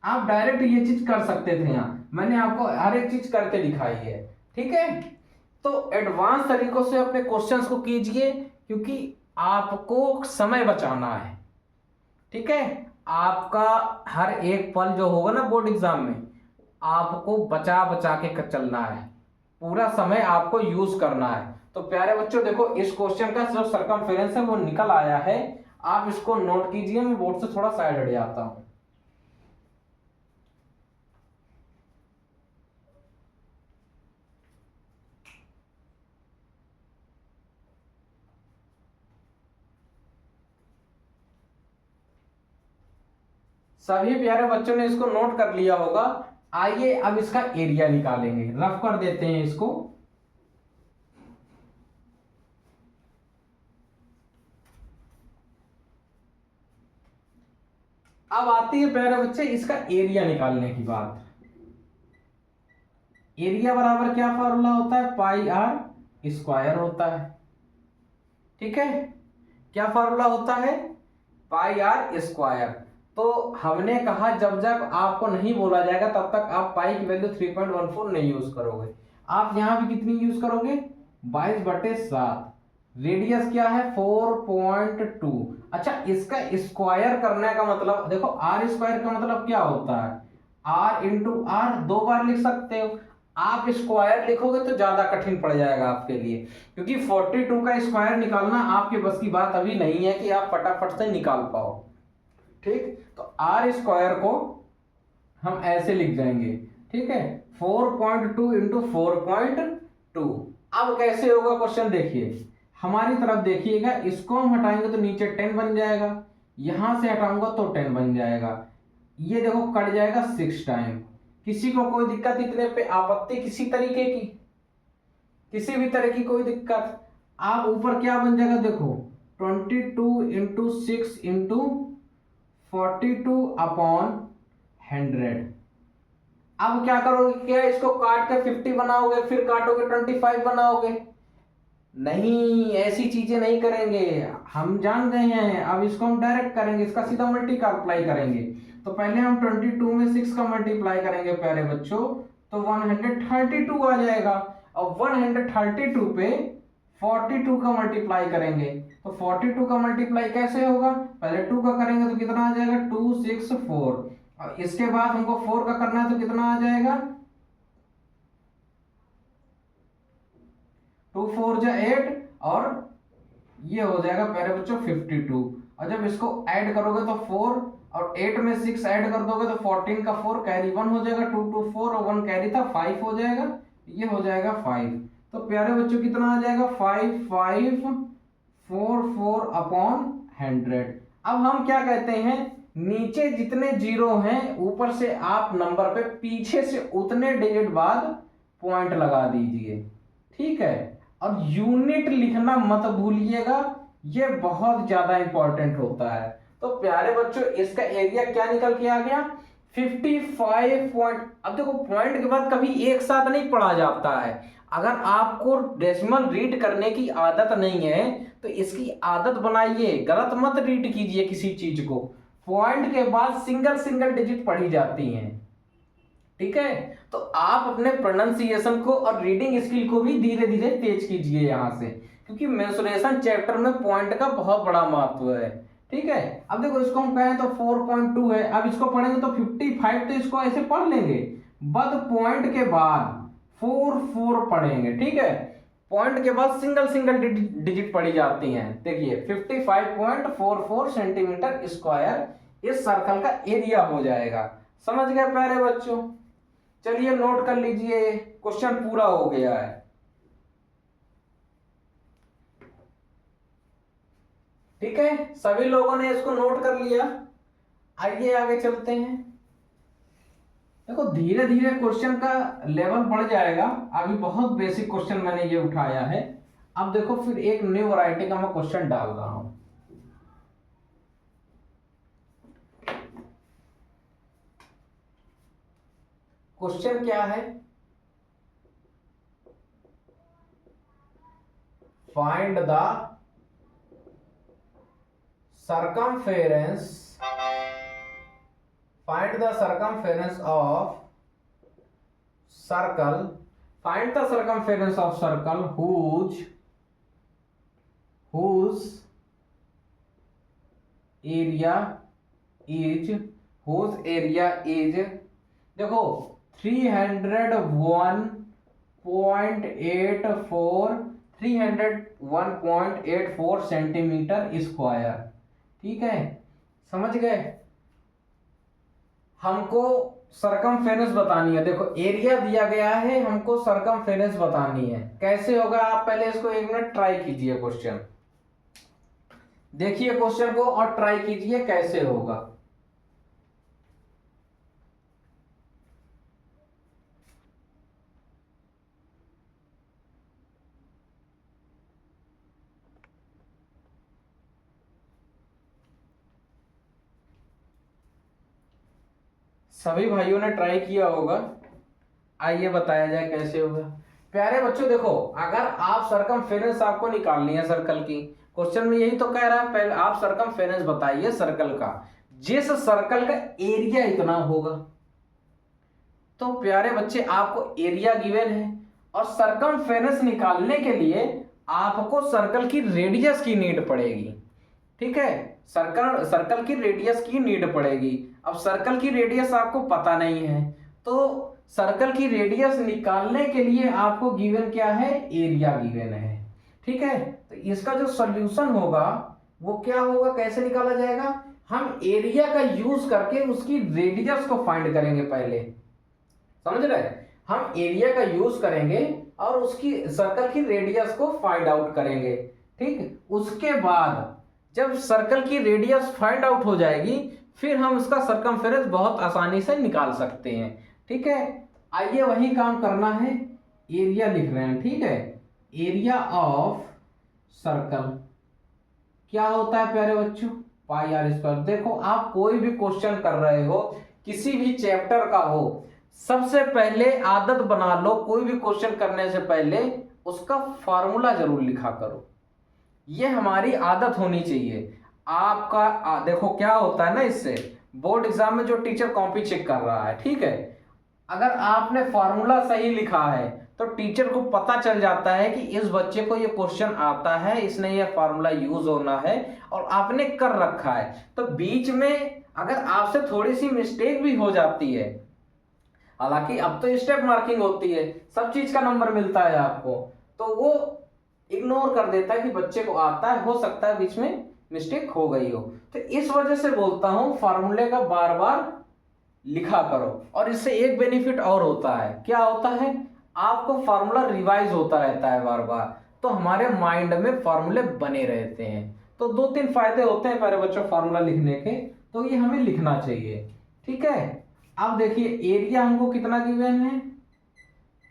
Speaker 1: आप डायरेक्ट ये चीज कर सकते थे, यहाँ मैंने आपको हर एक चीज करके दिखाई है। ठीक है, तो एडवांस तरीकों से अपने क्वेश्चंस को कीजिए, क्योंकि आपको समय बचाना है। ठीक है, आपका हर एक पल जो होगा ना बोर्ड एग्जाम में, आपको बचा बचा के चलना है, पूरा समय आपको यूज करना है। तो प्यारे बच्चों देखो इस क्वेश्चन का जो सरकमफेरेंस है वो निकल आया है, आप इसको नोट कीजिए। मैं बोर्ड से थोड़ा साइड हट जाता हूं। सभी प्यारे बच्चों ने इसको नोट कर लिया होगा। आइए अब इसका एरिया निकालेंगे, रफ कर देते हैं इसको। अब आती है प्यारे बच्चे इसका एरिया निकालने की बात। एरिया बराबर क्या फॉर्मूला होता है, पाई आर स्क्वायर होता है। ठीक है, क्या फॉर्मूला होता है, पाई आर स्क्वायर। तो हमने कहा जब जब आपको नहीं बोला जाएगा तब तक आप पाई की वैल्यू 3.14 नहीं यूज करोगे। आप यहां भी कितनी यूज करोगे, 22/7। रेडियस क्या है 4.2। अच्छा, इसका स्क्वायर करने का मतलब देखो, आर स्क्वायर का मतलब क्या होता है, आर इंटू आर, 2 बार लिख सकते हो। आप स्क्वायर लिखोगे तो ज्यादा कठिन पड़ जाएगा आपके लिए, क्योंकि 42 का स्क्वायर निकालना आपके बस की बात अभी नहीं है कि आप फटाफट से निकाल पाओ। ठीक, तो आर स्क्वायर को हम ऐसे लिख देंगे। ठीक है, 4.2 इंटू 4.2। अब कैसे होगा क्वेश्चन देखिए, हमारी तरफ देखिएगा, इसको हम हटाएंगे तो नीचे 10 बन जाएगा, यहां से हटाऊंगा तो 10 बन जाएगा। ये देखो कट जाएगा 6 टाइम। किसी को कोई दिक्कत इतने पे, आपत्ति किसी तरीके की, किसी भी तरह की कोई दिक्कत। आप ऊपर क्या बन जाएगा देखो, 22 इंटू 6 इंटू 42 अपॉन 100। अब क्या करोगे, क्या इसको काट के 50 बनाओगे, फिर काटोगे 25 बनाओगे, नहीं ऐसी चीजें नहीं करेंगे, हम जान गए हैं। अब इसको हम डायरेक्ट करेंगे, इसका सीधा मल्टीप्लाई करेंगे। तो पहले हम 22 में 6 का मल्टीप्लाई करेंगे प्यारे बच्चों, तो 132 आ जाएगा, और 132 पे 42 का मल्टीप्लाई करेंगे तो 42 का मल्टीप्लाई कैसे होगा, पहले 2 का करेंगे तो कितना आ जाएगा 2 6 4, और इसके बाद हमको 4 का करना है तो कितना आ जाएगा 2 4 जा 8, और ये हो जाएगा प्यारे बच्चों 52। और जब इसको ऐड करोगे तो 4 और 8 में 6 ऐड कर दोगे तो 14 का 4 कैरी 1 हो जाएगा, 2 2 4 और 1 कैरी था 5 हो जाएगा, ये हो जाएगा 5। तो प्यारे बच्चों कितना आ जाएगा 5 5 4 4 अपॉन 100। अब हम क्या कहते हैं, नीचे जितने जीरो हैं ऊपर से आप नंबर पे पीछे से उतने डिजिट बाद पॉइंट लगा दीजिए, ठीक है। और यूनिट लिखना मत भूलिएगा, ये बहुत ज्यादा इंपॉर्टेंट होता है। तो प्यारे बच्चों इसका एरिया क्या निकल के आ गया 55 पॉइंट। अब देखो पॉइंट के बाद कभी एक साथ नहीं पढ़ा जाता है, अगर आपको डेसिमल रीड करने की आदत नहीं है तो इसकी आदत बनाइए, गलत मत रीड कीजिए किसी चीज को। पॉइंट के बाद सिंगल सिंगल डिजिट पढ़ी जाती हैं, ठीक है। तो आप अपने प्रोनाउंसिएशन को और रीडिंग स्किल को भी धीरे धीरे तेज कीजिए यहाँ से, क्योंकि मेंसुरेशन चैप्टर में पॉइंट का बहुत बड़ा महत्व है, ठीक है। अब देखो इसको हम कहें तो 4.2 है, अब इसको पढ़ेंगे तो 55, तो इसको ऐसे पढ़ लेंगे, बट पॉइंट के बाद 4 4 पढ़ेंगे, ठीक है। पॉइंट के बाद सिंगल सिंगल डिजिट पढ़ी जाती हैं। देखिए 55.44 सेंटीमीटर स्क्वायर इस सर्कल का एरिया हो जाएगा। समझ गए प्यारे बच्चों, चलिए नोट कर लीजिए, क्वेश्चन पूरा हो गया है। ठीक है, सभी लोगों ने इसको नोट कर लिया। आइए आगे चलते हैं। देखो धीरे धीरे क्वेश्चन का लेवल बढ़ जाएगा, अभी बहुत बेसिक क्वेश्चन मैंने ये उठाया है। अब देखो फिर एक न्यू वैरायटी का मैं क्वेश्चन डाल रहा हूं। क्वेश्चन क्या है, find the circumference of circle, find the circumference of circle whose area is देखो 301.84 सेंटीमीटर स्क्वायर, ठीक है। समझ गए, हमको सरकमफेरेंस बतानी है। देखो एरिया दिया गया है, हमको सरकमफेरेंस बतानी है। कैसे होगा, आप पहले इसको एक मिनट ट्राई कीजिए, क्वेश्चन देखिए क्वेश्चन को और ट्राई कीजिए कैसे होगा। सभी भाइयों ने ट्राई किया होगा, आइए बताया जाए कैसे होगा। प्यारे बच्चों देखो, अगर आप सरकमफेरेंस आपको निकालनी है सर्कल की, क्वेश्चन में यही तो कह रहा है, पहले आप सरकमफेरेंस बताइए सर्कल का, जिस सर्कल का एरिया इतना होगा। तो प्यारे बच्चे आपको एरिया गिवन है और सरकमफेरेंस निकालने के लिए आपको सर्कल की रेडियस की नीड पड़ेगी, ठीक है। सर्कल की रेडियस की नीड पड़ेगी। अब सर्कल की रेडियस आपको पता नहीं है, तो सर्कल की रेडियस निकालने के लिए आपको गिवन क्या है, एरिया गिवन है, ठीक है। तो इसका जो सॉल्यूशन होगा वो क्या होगा, कैसे निकाला जाएगा, हम एरिया का यूज करके उसकी रेडियस को फाइंड करेंगे। पहले समझ रहे, हम एरिया का यूज करेंगे और उसकी सर्कल की रेडियस को फाइंड आउट करेंगे, ठीक। उसके बाद जब सर्कल की रेडियस फाइंड आउट हो जाएगी फिर हम उसका सरकमफेरेंस बहुत आसानी से निकाल सकते हैं, ठीक है। आइए वही काम करना है, एरिया लिख रहे हैं, ठीक है। एरिया ऑफ सर्कल क्या होता है प्यारे बच्चों, पाई आर स्क्वायर। देखो आप कोई भी क्वेश्चन कर रहे हो, किसी भी चैप्टर का हो, सबसे पहले आदत बना लो, कोई भी क्वेश्चन करने से पहले उसका फॉर्मूला जरूर लिखा करो। ये हमारी आदत होनी चाहिए। आपका देखो क्या होता है ना, इससे बोर्ड एग्जाम में जो टीचर कॉपी चेक कर रहा है, ठीक है, अगर आपने फॉर्मूला सही लिखा है तो टीचर को पता चल जाता है कि इस बच्चे को ये क्वेश्चन आता है, इसने ये फार्मूला यूज होना है और आपने कर रखा है। तो बीच में अगर आपसे थोड़ी सी मिस्टेक भी हो जाती है, हालांकि अब तो स्टेप मार्किंग होती है, सब चीज का नंबर मिलता है आपको, तो वो इग्नोर कर देता है कि बच्चे को आता है, हो सकता है बीच में मिस्टेक हो गई हो। तो इस वजह से बोलता हूं फार्मूले का बार बार लिखा करो। और इससे एक बेनिफिट और होता है, क्या होता है, आपको फार्मूला रिवाइज होता रहता है बार बार, तो हमारे माइंड में फार्मूले बने रहते हैं। तो 2-3 फायदे होते हैं प्यारे बच्चों फार्मूला लिखने के, तो ये हमें लिखना चाहिए। ठीक है, अब देखिए एरिया हमको कितना गिवन है,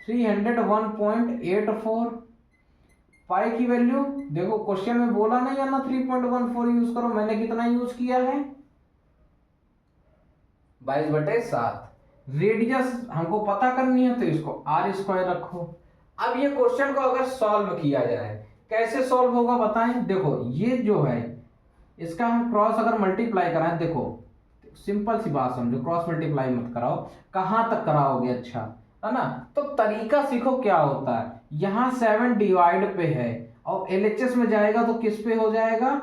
Speaker 1: 301.84। पाई की वैल्यू देखो क्वेश्चन में बोला नहीं है ना 3.14 यूज करो, मैंने कितना यूज किया है 22/7। रेडियस हमको पता करनी है, तो इसको r² रखो। अब ये क्वेश्चन को अगर सॉल्व किया जाए, कैसे सॉल्व होगा बताएं। देखो ये जो है इसका हम क्रॉस अगर मल्टीप्लाई कराएं, देखो सिंपल सी बात समझो, क्रॉस मल्टीप्लाई मत कराओ, कहां तक कराओगे, अच्छा है ना। तो तरीका सीखो क्या होता है, यहां 7 डिवाइड पे है और LHS में जाएगा तो किस पे हो जाएगा,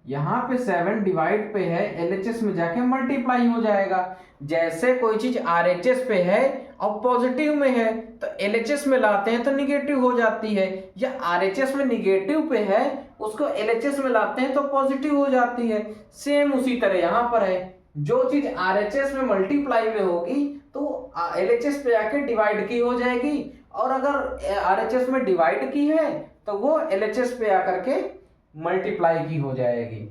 Speaker 1: यहां पे 7 डिवाइड पे है, LHS में जाके मल्टीप्लाई हो जाएगा। जैसे कोई चीज RHS पे है और पॉजिटिव में है तो LHS में लाते हैं तो निगेटिव हो जाती है, या RHS में निगेटिव पे है उसको LHS में लाते हैं तो पॉजिटिव हो जाती है। सेम उसी तरह यहां पर है, जो चीज RHS में मल्टीप्लाई में होगी तो LHS पे आके डिवाइड की हो जाएगी, और अगर RHS में डिवाइड की है तो वो LHS पे आकर के मल्टीप्लाई की हो जाएगी।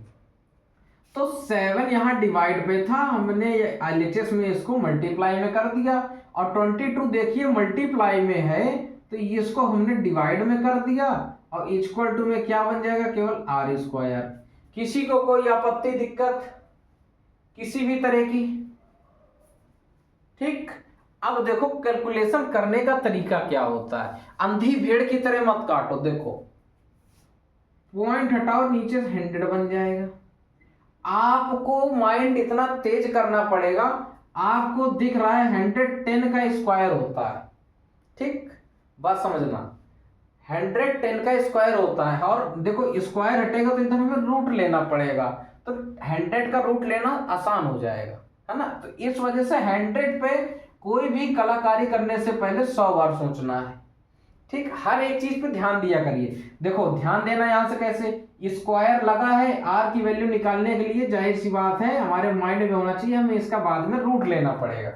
Speaker 1: तो 7 यहां डिवाइड पे था, हमने LHS में इसको मल्टीप्लाई में कर दिया, और 22 देखिए मल्टीप्लाई में है तो इसको हमने डिवाइड में कर दिया, और इक्वल टू में क्या बन जाएगा, केवल r²। किसी को कोई आपत्ति दिक्कत किसी भी तरह की, ठीक। अब देखो कैलकुलेशन करने का तरीका क्या होता है, अंधी भेड़ की तरह मत काटो, देखो पॉइंट हटाओ नीचे से 100 बन जाएगा। आपको माइंड इतना तेज करना पड़ेगा, आपको दिख रहा है 110 का स्क्वायर होता है, ठीक, बात समझना 110 का स्क्वायर होता है, और देखो स्क्वायर हटेगा तो इधर हमें रूट लेना पड़ेगा, तो 100 का रूट लेना आसान हो जाएगा, है ना। तो इस वजह से 100 पे कोई भी कलाकारी करने से पहले 100 बार सोचना है, ठीक। हर एक चीज पे ध्यान दिया करिए। देखो ध्यान देना यहां से कैसे, स्क्वायर लगा है, r की वैल्यू निकालने के लिए जाहिर सी बात है हमारे माइंड में होना चाहिए हमें इसका बाद में रूट लेना पड़ेगा,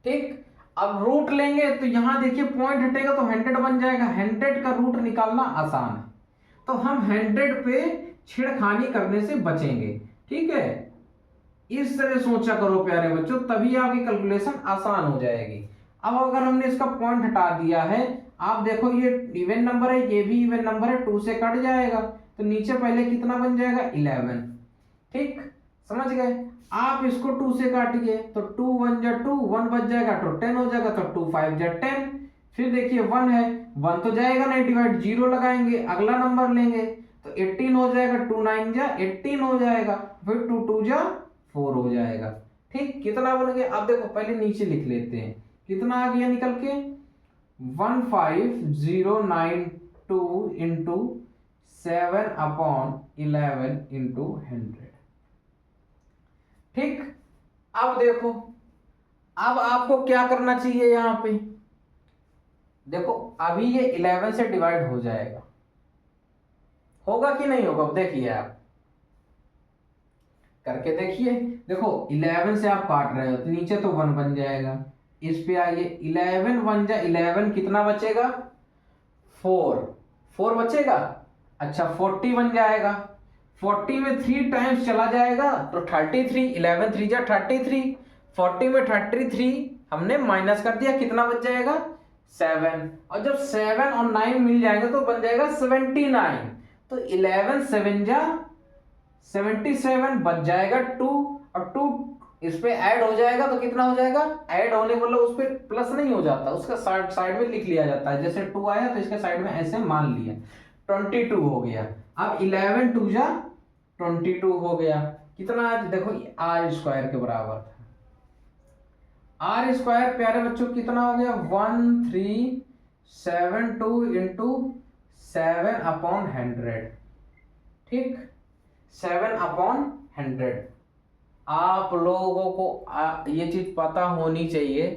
Speaker 1: ठीक। अब रूट लेंगे तो यहां देखिए पॉइंट हटेगा तो 100 बन जाएगा, 100 का रूट निकालना आसान है, तो हम 100 पे छेड़खानी करने से बचेंगे, ठीक है। इस तरह सोचा करो प्यारे बच्चों, तभी आपकी कैलकुलेशन आसान हो जाएगी। अब अगर हमने इसका पॉइंट हटा दिया है, आप देखो ये इवन नंबर है, ये भी इवन नंबर है, 2 से कट जाएगा तो नीचे पहले कितना बन जाएगा 11, ठीक, समझ गए। आप इसको 2 से काटिए तो 2 1 जा 2, 1 बच जाएगा तो 10 हो जाएगा, तो 2 5 जा 10। फिर देखिए 1 है, 1 तो जाएगा नहीं डिवाइड, 0 लगाएंगे, अगला नंबर लेंगे तो 18 हो जाएगा, 2 9 जा 18 हो जाएगा, फिर 2 2 जा 4 हो जाएगा, ठीक। कितना बन गया, अब देखो पहले नीचे लिख लेते हैं, कितना आ गया निकल के 15092 इंटू 7/11 इंटू 100, ठीक। अब देखो, अब आपको क्या करना चाहिए, यहां पे देखो अभी ये 11 से डिवाइड हो जाएगा, होगा कि नहीं होगा, अब देखिए आप करके देखिए। देखो 11 से आप काट रहे हो तो नीचे तो 1 बन जाएगा, इस पे आइए 11 1 जा 11, कितना बचेगा 4, 4 बचेगा, अच्छा 40 बन जाएगा, 40 में 3 टाइम्स चला जाएगा तो 33, 11 3 जा 33, 40 में 33 हमने माइनस कर दिया, कितना बच जाएगा 7, और जब 7 और 9 मिल जाएगा तो बन जाएगा 79, तो 11 7 जा 77 बच जाएगा 2, और 2 इस पे ऐड हो जाएगा तो कितना हो जाएगा, ऐड होने मतलब उस पे प्लस नहीं हो जाता, उसका साइड में लिख लिया जाता है, जैसे 2 आया तो इसके साइड में ऐसे मान लिया 22 हो गया। अब 11 2 जा 22 हो गया, कितना आज देखो r² के बराबर था। आर स्क्वायर प्यारे बच्चों कितना हो गया 1372 इंटू 7/100। ठीक, 7/100। आप लोगों को ये चीज पता होनी चाहिए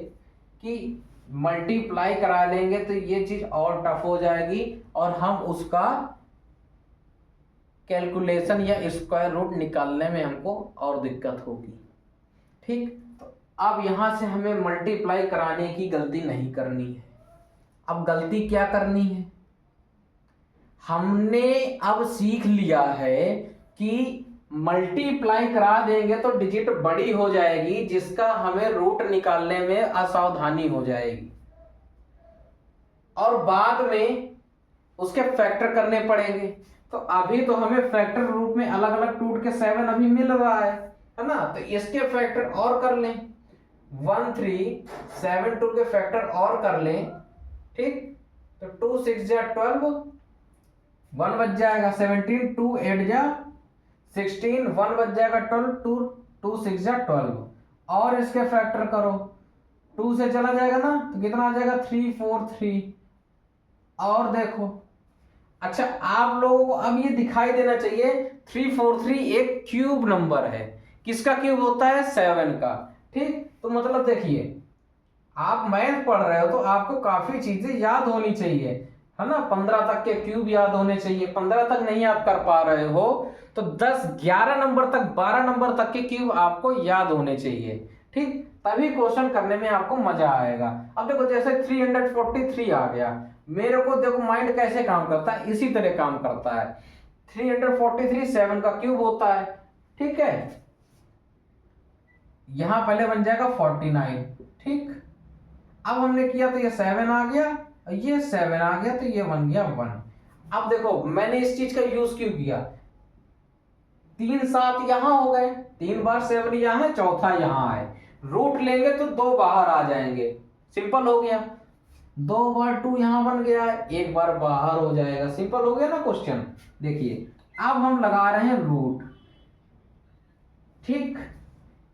Speaker 1: कि मल्टीप्लाई करा लेंगे तो ये चीज और टफ हो जाएगी और हम उसका कैलकुलेशन या स्क्वायर रूट निकालने में हमको और दिक्कत होगी। ठीक, तो अब यहां से हमें मल्टीप्लाई कराने की गलती नहीं करनी है। अब गलती क्या करनी है, हमने अब सीख लिया है कि मल्टीप्लाई करा देंगे तो डिजिट बड़ी हो जाएगी, जिसका हमें रूट निकालने में असावधानी हो जाएगी और बाद में उसके फैक्टर करने पड़ेंगे। तो अभी तो हमें फैक्टर रूप में अलग अलग टूट के 7 अभी मिल रहा है ना, तो इसके फैक्टर और कर लें, 1372 के फैक्टर और कर लें। ठीक, तो 2 6 जा 12, 1 बच जाएगा 17, 2 8 जा 16, 1 बच जाएगा 12, 2 6 जा 12 और इसके फैक्टर करो, 2 से चला जाएगा ना तो कितना आ जाएगा 343। और देखो, अच्छा आप लोगों को अब ये दिखाई देना चाहिए 343 एक क्यूब नंबर है। किसका क्यूब होता है 7 का। ठीक, तो मतलब देखिए आप मैथ पढ़ रहे हो तो आपको काफी चीजें याद होनी चाहिए, है ना। 15 तक के क्यूब याद होने चाहिए, 15 तक नहीं याद कर पा रहे हो तो 10 11 नंबर तक 12 नंबर तक के क्यूब आपको याद होने चाहिए। ठीक, तभी क्वेश्चन करने में आपको मजा आएगा। अब देखो जैसे 343 आ गया, मेरे को देखो माइंड कैसे काम करता है, इसी तरह काम करता है। 343 7 का क्यूब होता है। ठीक है, यहां पहले बन जाएगा 49। ठीक, अब हमने किया तो ये 7 आ गया, ये 7 आ गया तो ये बन गया 1। अब देखो मैंने इस चीज का यूज क्यों किया, 3 7 यहां हो गए, 3 बार 7 यहां है, चौथा यहां है, रूट लेंगे तो 2 बाहर आ जाएंगे, सिंपल हो गया। 2 बार 2 यहां बन गया है, 1 बार बाहर हो जाएगा, सिंपल हो गया ना क्वेश्चन। देखिए अब हम लगा रहे हैं रूट। ठीक,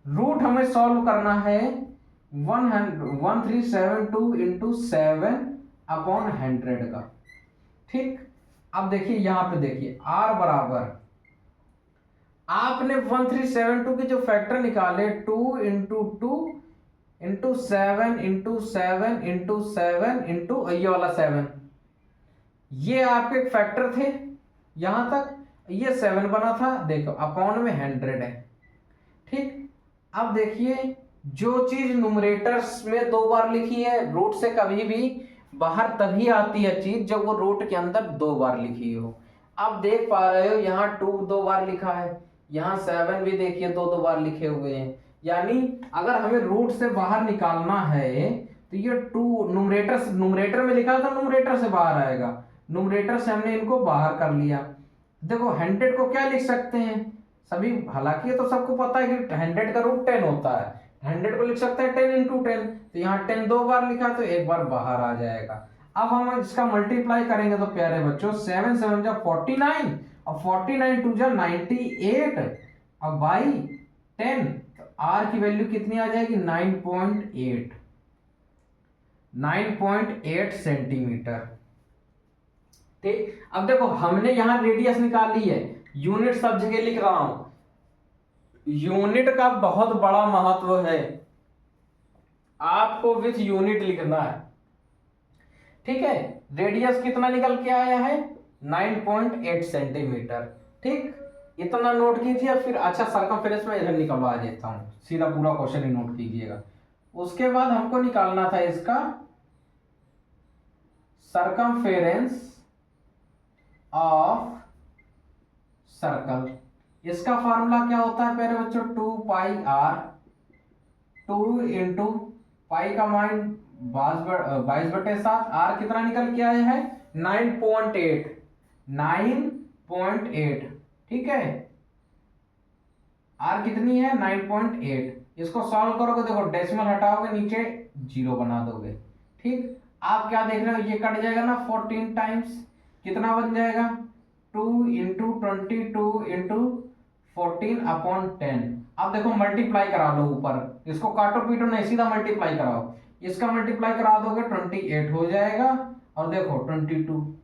Speaker 1: रूट हमें सॉल्व करना है 1372 इंटू 7/100 का। ठीक, अब देखिए यहां पे देखिए r बराबर, आपने 1372 के जो फैक्टर निकाले 2 into 2 into 7 into 7 into 7 into ये वाला 7, ये आपके फैक्टर थे यहां तक, ये 7 बना था, देखो अपॉन में 100 है। ठीक, अब देखिए जो चीज न्यूमरेटर्स में 2 बार लिखी है, रूट से कभी भी बाहर तभी आती है चीज जब वो रूट के अंदर 2 बार लिखी हो। आप देख पा रहे हो यहाँ 2 2 बार लिखा है, यहाँ 7 भी देखिए 2 2 बार लिखे हुए हैं। यानी अगर हमें रूट से बाहर निकालना है तो ये 2 न्यूमरेटर में लिखा था, न्यूमरेटर से बाहर आएगा, न्यूमरेटर से हमने इनको बाहर कर लिया। देखो 100 को क्या लिख सकते हैं सभी, हालांकि ये तो सबको पता है कि 100 का रूट 10 होता है, 100 को लिख सकते हैं 10 इंटू 10, तो यहाँ 10 2 बार लिखा तो 1 बार बाहर आ जाएगा। अब हम इसका मल्टीप्लाई करेंगे तो प्यारे बच्चों 7 7 जा 49 और 49 2 जा 98 और बाई 10, तो आर की वैल्यू कितनी आ जाएगी 9.8 सेंटीमीटर। ठीक, अब देखो हमने यहां रेडियस निकाल ली है, यूनिट सब जगह लिख रहा हूं, यूनिट का बहुत बड़ा महत्व है, आपको विथ यूनिट लिखना है। ठीक है, रेडियस कितना निकल के आया है 9.8 सेंटीमीटर। ठीक, इतना नोट कीजिए, फिर अच्छा सर्कमफेरेंस में इधर निकलवा देता हूं, सीधा पूरा क्वेश्चन ही नोट कीजिएगा। उसके बाद हमको निकालना था इसका सर्कमफेरेंस ऑफ सर्कल। इसका फॉर्मूला क्या होता है प्यारे बच्चों 2 पाई r, 2 इंटू पाई का मान 22/7, r कितना निकल के आया है 9.8। ठीक है, r कितनी है 9.8। इसको सॉल्व करोगे, देखो डेसिमल हटाओगे नीचे 0 बना दोगे। ठीक, आप क्या देख रहे हो, ये कट जाएगा ना 14 टाइम्स, कितना बन जाएगा 2 इंटू 22 इंटू 14/10। अब देखो मल्टीप्लाई करा लो, ऊपर इसको काटो पीटो नहीं, सीधा मल्टीप्लाई कराओ। इसका मल्टीप्लाई करा दोगे 28 हो जाएगा, और देखो 22/10।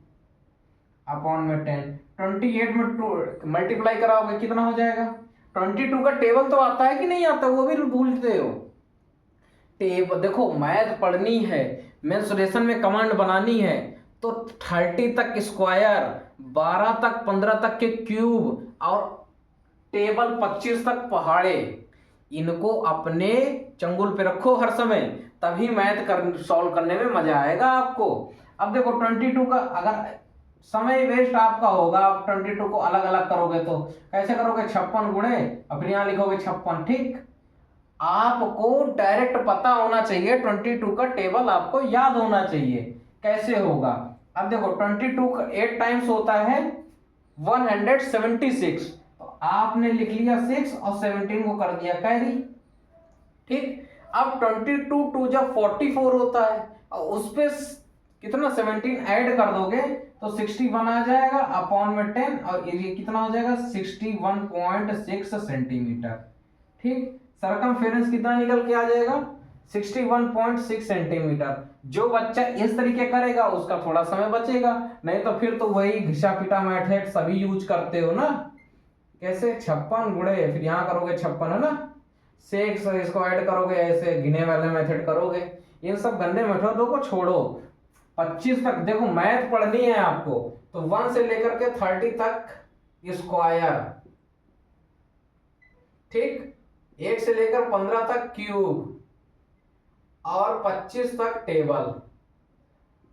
Speaker 1: 28 में मल्टीप्लाई कराओगे कितना हो जाएगा? 22 का टेबल तो आता है कि नहीं आता, वो भी भूलते हो। टेबल देखो, मैथ पढ़नी है, मेंसुरेशन में कमांड बनानी है, तो 30 तक स्क्वायर, 12 तक 15 तक के क्यूब, और टेबल 25 तक पहाड़े, इनको अपने चंगुल पे रखो हर समय, तभी मैथ सॉल्व करने में मजा आएगा आपको। अब देखो 22 का अगर समय वेस्ट आपका होगा, आप 22 को अलग अलग करोगे तो कैसे करोगे? 56 गुणे, अब फिर यहाँ लिखोगे 56। ठीक, आपको डायरेक्ट पता होना चाहिए, 22 का टेबल आपको याद होना चाहिए। कैसे होगा? अब देखो 22 का 8 टाइम्स होता है 176, तो आपने लिख लिया 6 और 17 को कर दिया कैरी। ठीक, अब 22 2 जब 44 होता है, और उस पे कितना 17 ऐड कर दोगे तो 61 आ जाएगा अपॉन में 10, और ये कितना हो जाएगा? 61.6 सेंटीमीटर। ठीक, सरकमफेरेंस कितना निकल के आ जाएगा? 61.6 सेंटीमीटर। जो बच्चा इस तरीके करेगा उसका थोड़ा समय बचेगा, नहीं तो फिर तो वही घिसा पिटा मेथड सभी यूज करते हो ना। कैसे? 56 गुणे, फिर यहाँ करोगे 56 है ना, 6 इसको ऐड करोगे, ऐसे गिने वाले मेथड करोगे। इन सब गंदे मेथडों को छोड़ो, 25 तक देखो मैथ पढ़नी है आपको, तो 1 से लेकर के 30 तक स्क्वायर, ठीक, 1 से लेकर 15 तक क्यूब, और 25 तक टेबल।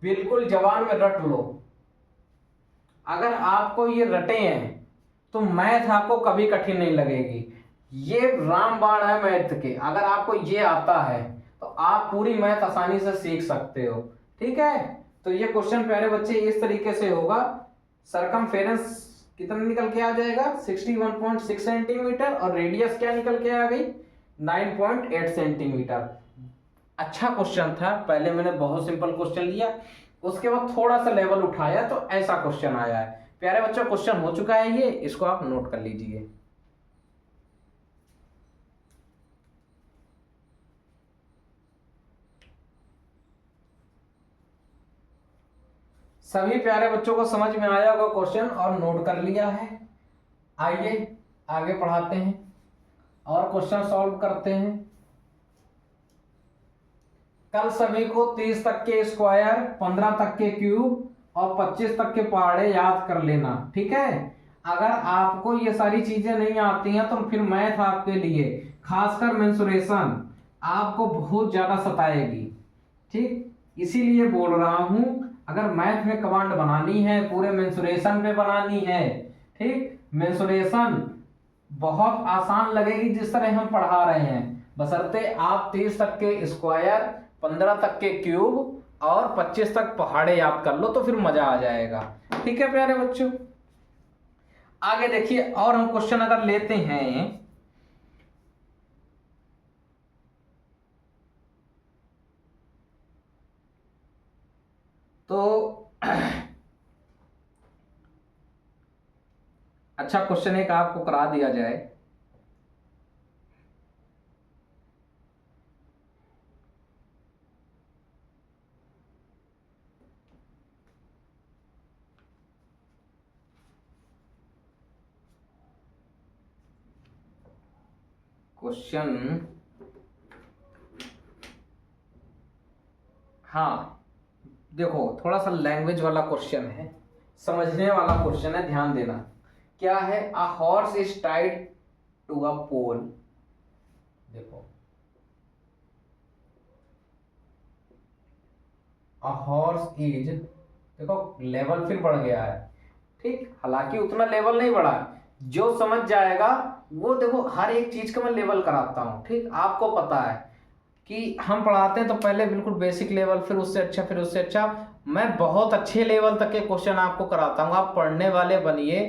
Speaker 1: बिल्कुल जवान में रट लो। अगर आपको ये रटे हैं तो मैथ आपको कभी कठिन नहीं लगेगी। ये रामबाण है मैथ के, अगर आपको ये आता है तो आप पूरी मैथ आसानी से सीख सकते हो। ठीक है, तो ये क्वेश्चन प्यारे बच्चे इस तरीके से होगा। सरकमफेरेंस कितना निकल के आ जाएगा? 61.6 सेंटीमीटर, और रेडियस क्या निकल के आ गई? 9.8 सेंटीमीटर। अच्छा क्वेश्चन था, पहले मैंने बहुत सिंपल क्वेश्चन लिया, उसके बाद थोड़ा सा लेवल उठाया तो ऐसा क्वेश्चन आया है। प्यारे बच्चों क्वेश्चन हो चुका है ये, इसको आप नोट कर लीजिए। सभी प्यारे बच्चों को समझ में आया होगा क्वेश्चन और नोट कर लिया है। आइए आगे पढ़ाते हैं और क्वेश्चन सॉल्व करते हैं। कल सभी को 30 तक के स्क्वायर, 15 तक के क्यूब और 25 तक के पहाड़े याद कर लेना। ठीक है, अगर आपको ये सारी चीजें नहीं आती हैं तो फिर मैथ आपके लिए, खासकर मेंसुरेशन, आपको बहुत ज्यादा सताएगी। ठीक, इसीलिए बोल रहा हूं, अगर मैथ में कमांड बनानी है, पूरे मेंसुरेशन पे बनानी है, ठीक, मेंसुरेशन बहुत आसान लगेगी जिस तरह हम पढ़ा रहे हैं, बशर्ते आप 30 तक के स्क्वायर, 15 तक के क्यूब और 25 तक पहाड़े याद कर लो तो फिर मजा आ जाएगा। ठीक है प्यारे बच्चों, आगे देखिए। और हम क्वेश्चन अगर लेते हैं तो अच्छा क्वेश्चन एक आपको करा दिया जाए। क्वेश्चन, हाँ देखो थोड़ा सा लैंग्वेज वाला क्वेश्चन है, समझने वाला क्वेश्चन है, ध्यान देना। क्या है? A horse is tied to a pole. देखो, अ हॉर्स इज, देखो लेवल फिर बढ़ गया है। ठीक, हालांकि उतना लेवल नहीं बढ़ा, जो समझ जाएगा वो, देखो हर एक चीज का मैं लेवल कराता हूँ। ठीक, आपको पता है कि हम पढ़ाते हैं तो पहले बिल्कुल बेसिक लेवल, फिर उससे अच्छा, फिर उससे अच्छा, मैं बहुत अच्छे लेवल तक के क्वेश्चन आपको कराता हूँ। आप पढ़ने वाले बनिए,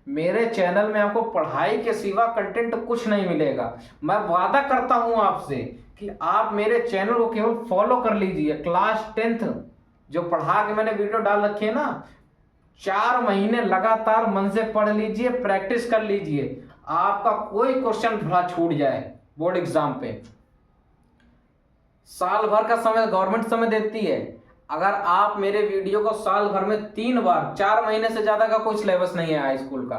Speaker 1: मेरे चैनल में आपको पढ़ाई के सिवा कंटेंट कुछ नहीं मिलेगा। मैं वादा करता हूँ आपसे कि आप मेरे चैनल को केवल फॉलो कर लीजिए। क्लास 10th जो पढ़ा के मैंने वीडियो डाल रखी है ना, 4 महीने लगातार मन से पढ़ लीजिए, प्रैक्टिस कर लीजिए। आपका कोई क्वेश्चन भला छूट जाए बोर्ड एग्जाम पे, साल भर का समय गवर्नमेंट समय देती है। अगर आप मेरे वीडियो को साल भर में 3 बार, 4 महीने से ज्यादा का कोई सिलेबस नहीं है हाई स्कूल का,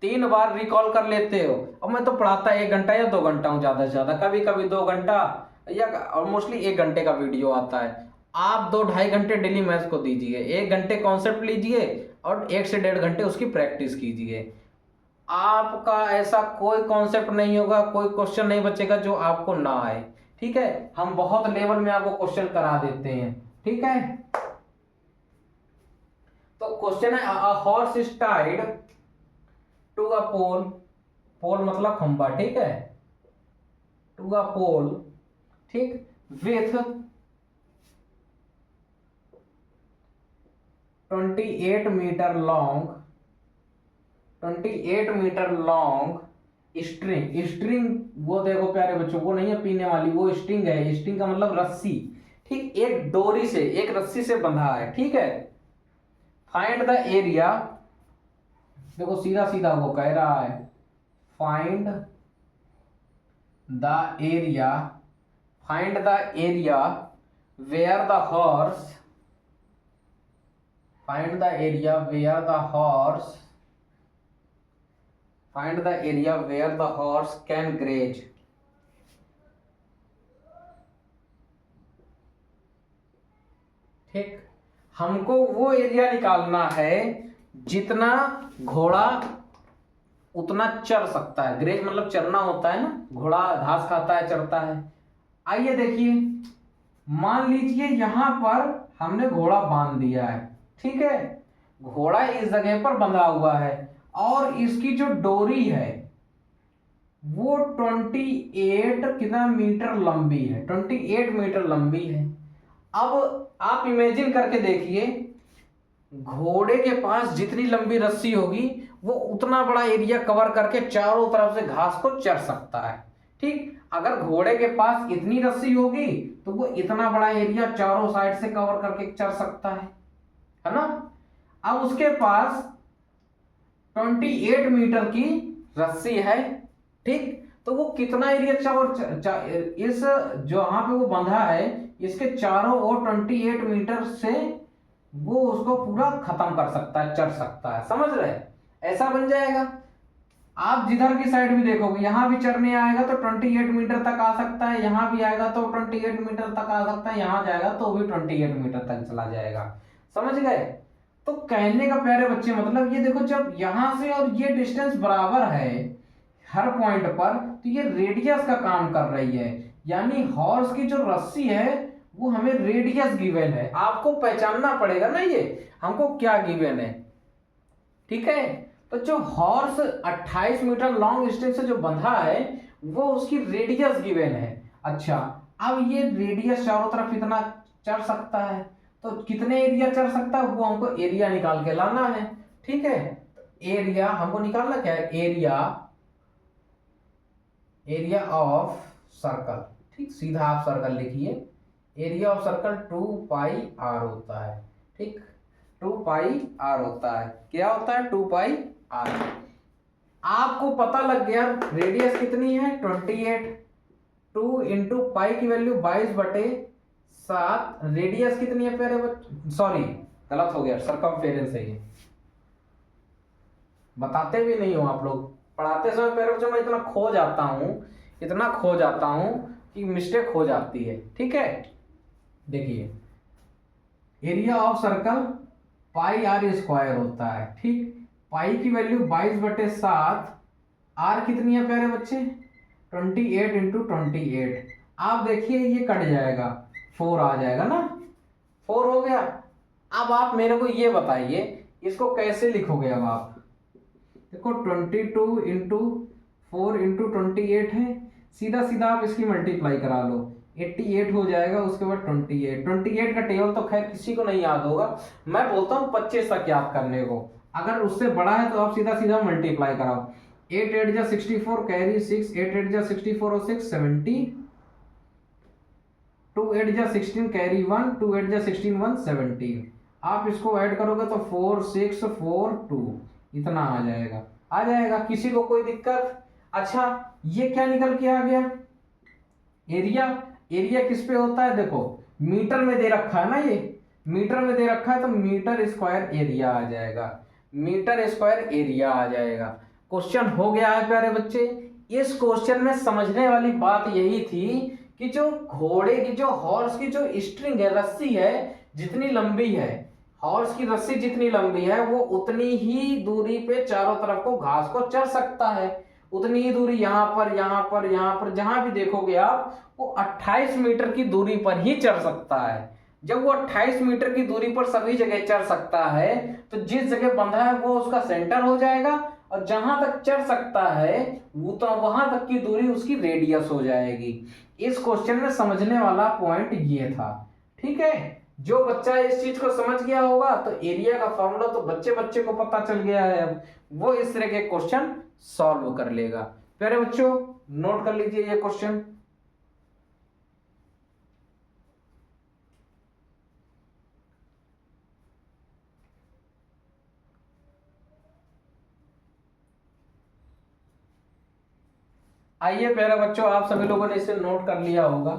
Speaker 1: 3 बार रिकॉल कर लेते हो। अब मैं तो पढ़ाता 1 घंटा या 2 घंटा हूँ ज्यादा से ज्यादा, कभी कभी 2 घंटा या मोस्टली 1 घंटे का वीडियो आता है। आप 2-2.5 घंटे डेली मैथ्स को दीजिए, 1 घंटे कॉन्सेप्ट लीजिए और 1 से 1.5 घंटे उसकी प्रैक्टिस कीजिए। आपका ऐसा कोई कॉन्सेप्ट नहीं होगा, कोई क्वेश्चन नहीं बचेगा जो आपको ना आए। ठीक है, हम बहुत लेवल में आपको क्वेश्चन करा देते हैं। ठीक है, तो क्वेश्चन है a horse is tied to a pole, pole मतलब खंबा, ठीक है, टू अ पोल, ठीक, with 28 metre long, 28 metre long string. String वो देखो प्यारे बच्चों, वो नहीं है पीने वाली, वो स्ट्रिंग है। स्ट्रिंग का मतलब रस्सी, ठीक, एक डोरी से, एक रस्सी से बंधा है। ठीक है, फाइंड द एरिया, देखो सीधा सीधा वो कह रहा है, find the area, find the area where the horse, find the area where the horse, find the area where the horse can graze. ठीक, हमको वो एरिया निकालना है जितना घोड़ा उतना चर सकता है। ग्रेज मतलब चरना होता है ना, घोड़ा घास खाता है, चरता है। आइए देखिए, मान लीजिए यहां पर हमने घोड़ा बांध दिया है। ठीक है, घोड़ा इस जगह पर बंधा हुआ है और इसकी जो डोरी है वो 28 कितना मीटर लंबी है, 28 मीटर लंबी है। अब आप इमेजिन करके देखिए, घोड़े के पास जितनी लंबी रस्सी होगी वो उतना बड़ा एरिया कवर करके चारों तरफ से घास को चर सकता है। ठीक, अगर घोड़े के पास इतनी रस्सी होगी तो वो इतना बड़ा एरिया चारों साइड से कवर करके चर सकता है ना। अब उसके पास 28 मीटर की रस्सी है। ठीक, तो वो कितना एरिया इस जो यहां पे वो बंधा है इसके चारों ओर 28 मीटर से वो उसको पूरा खत्म कर सकता है, चढ़ सकता है। समझ रहे, ऐसा बन जाएगा। आप जिधर की साइड भी देखोगे, यहां भी चढ़ने आएगा तो 28 मीटर तक आ सकता है, यहां भी आएगा तो 28 मीटर तक आ सकता है, यहां जाएगा तो भी 28 मीटर तक चला जाएगा। समझ गए। तो कहने का प्यारे बच्चे मतलब ये देखो, जब यहां से और ये डिस्टेंस बराबर है हर पॉइंट पर, तो ये रेडियस का काम कर रही है। यानी हॉर्स की जो रस्सी है वो हमें रेडियस गिवन है। आपको पहचानना पड़ेगा ना ये हमको क्या गिवन है। ठीक है, तो जो हॉर्स 28 मीटर लॉन्ग स्ट्रिंग से जो बंधा है वो उसकी रेडियस गिवन है। अच्छा, अब ये रेडियस चारों तरफ इतना चढ़ सकता है, तो कितने एरिया चढ़ सकता है वो हमको एरिया निकाल के लाना है। ठीक है, एरिया हमको निकालना क्या है, एरिया, एरिया ऑफ सर्कल। ठीक, सीधा आप सर्कल लिखिए, एरिया ऑफ सर्कल 2πr होता है। ठीक, 2πr होता है। क्या होता है, 2πr। आपको पता लग गया रेडियस कितनी है 28, 2 इंटू पाई की वैल्यू 22/7। रेडियस कितनी है प्यारे बच्चे, सॉरी गलत हो गया, सरकमफेरेंस है ये। बताते भी नहीं हो आप लोग, पढ़ाते समय प्यारे बच्चों मैं इतना खो जाता हूं, इतना खो जाता हूं कि मिस्टेक हो जाती है। ठीक है, देखिए एरिया ऑफ सर्कल πr² होता है। ठीक, पाई की वैल्यू 22/7, आर कितनी है प्यारे बच्चे 28 इंटू 28। आप देखिए ये कट जाएगा, 4 आ जाएगा ना, 4 हो गया। अब आप मेरे को ये बताइए इसको कैसे लिखोगे। अब आप देखो 22 इंटू 4 इंटू 28 है, सीधा सीधा आप इसकी मल्टीप्लाई करा लो, 88 हो जाएगा। उसके बाद 28 का टेबल तो खैर किसी को नहीं याद होगा, मैं बोलता हूँ 25 तक याद करने को। अगर उससे बड़ा है तो आप सीधा सीधा मल्टीप्लाई कराओ। 8 8 जा 64 कैरी 6, 8 8 जा 64 और 6 70, 2 8 जा 16 कैरी 1, 2 8 जा 16 1 17। आप इसको ऐड करोगे तो 4 6 4 2 इतना आ जाएगा, आ जाएगा। किसी को कोई दिक्कत अच्छा, ये क्या निकल के आ गया? एरिया। एरिया किस पे होता है? देखो मीटर में दे रखा है ना, ये मीटर में दे रखा है तो मीटर स्क्वायर एरिया आ जाएगा, मीटर स्क्वायर एरिया आ जाएगा। क्वेश्चन हो गया है प्यारे बच्चे। इस क्वेश्चन में समझने वाली बात यही थी कि जो घोड़े की, जो हॉर्स की जो स्ट्रिंग है, रस्सी है, जितनी लंबी है, हॉर्स की रस्सी जितनी लंबी है वो उतनी ही दूरी पे चारों तरफ को घास को चर सकता है। उतनी ही दूरी यहाँ पर, यहाँ पर, यहाँ पर, जहां भी देखोगे आप, वो 28 मीटर की दूरी पर ही चढ़ सकता है। जब वो 28 मीटर की दूरी पर सभी जगह चढ़ सकता है तो जिस जगह बंधा है वो उसका सेंटर हो जाएगा, और जहां तक चढ़ सकता है वो तो वहां तक की दूरी उसकी रेडियस हो जाएगी। इस क्वेश्चन में समझने वाला पॉइंट ये था। ठीक है, जो बच्चा इस चीज को समझ गया होगा तो एरिया का फॉर्मूला तो बच्चे बच्चे को पता चल गया है, अब वो इस तरह के क्वेश्चन सॉल्व कर लेगा। प्यारे बच्चों, नोट कर लीजिए ये क्वेश्चन। आइए प्यारे बच्चों, आप सभी लोगों ने इसे नोट कर लिया होगा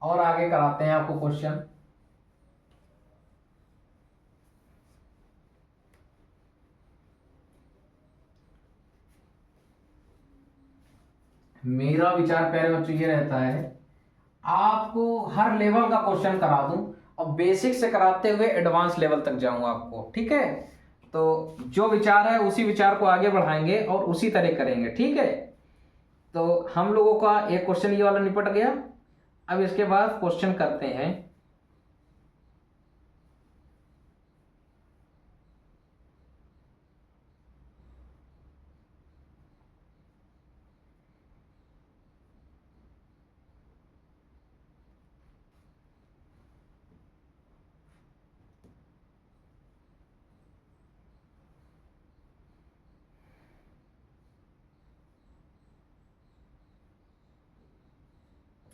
Speaker 1: और आगे कराते हैं आपको क्वेश्चन। मेरा विचार प्यारे बच्चों ये रहता है, आपको हर लेवल का क्वेश्चन करा दूं और बेसिक से कराते हुए एडवांस लेवल तक जाऊंगा आपको। ठीक है, तो जो विचार है उसी विचार को आगे बढ़ाएंगे और उसी तरह करेंगे। ठीक है, तो हम लोगों का एक क्वेश्चन ये वाला निपट गया। अब इसके बाद क्वेश्चन करते हैं।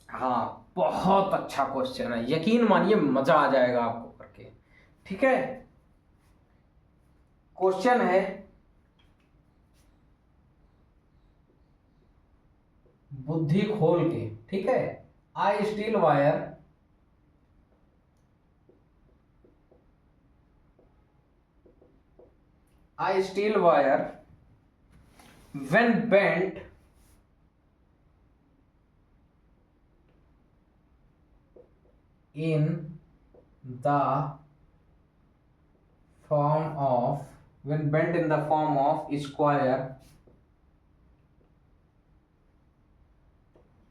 Speaker 1: हाँ, बहुत अच्छा क्वेश्चन है, यकीन मानिए मजा आ जाएगा आपको करके। ठीक है, क्वेश्चन है बुद्धि खोल के। ठीक है, I steel wire when bent in the form of square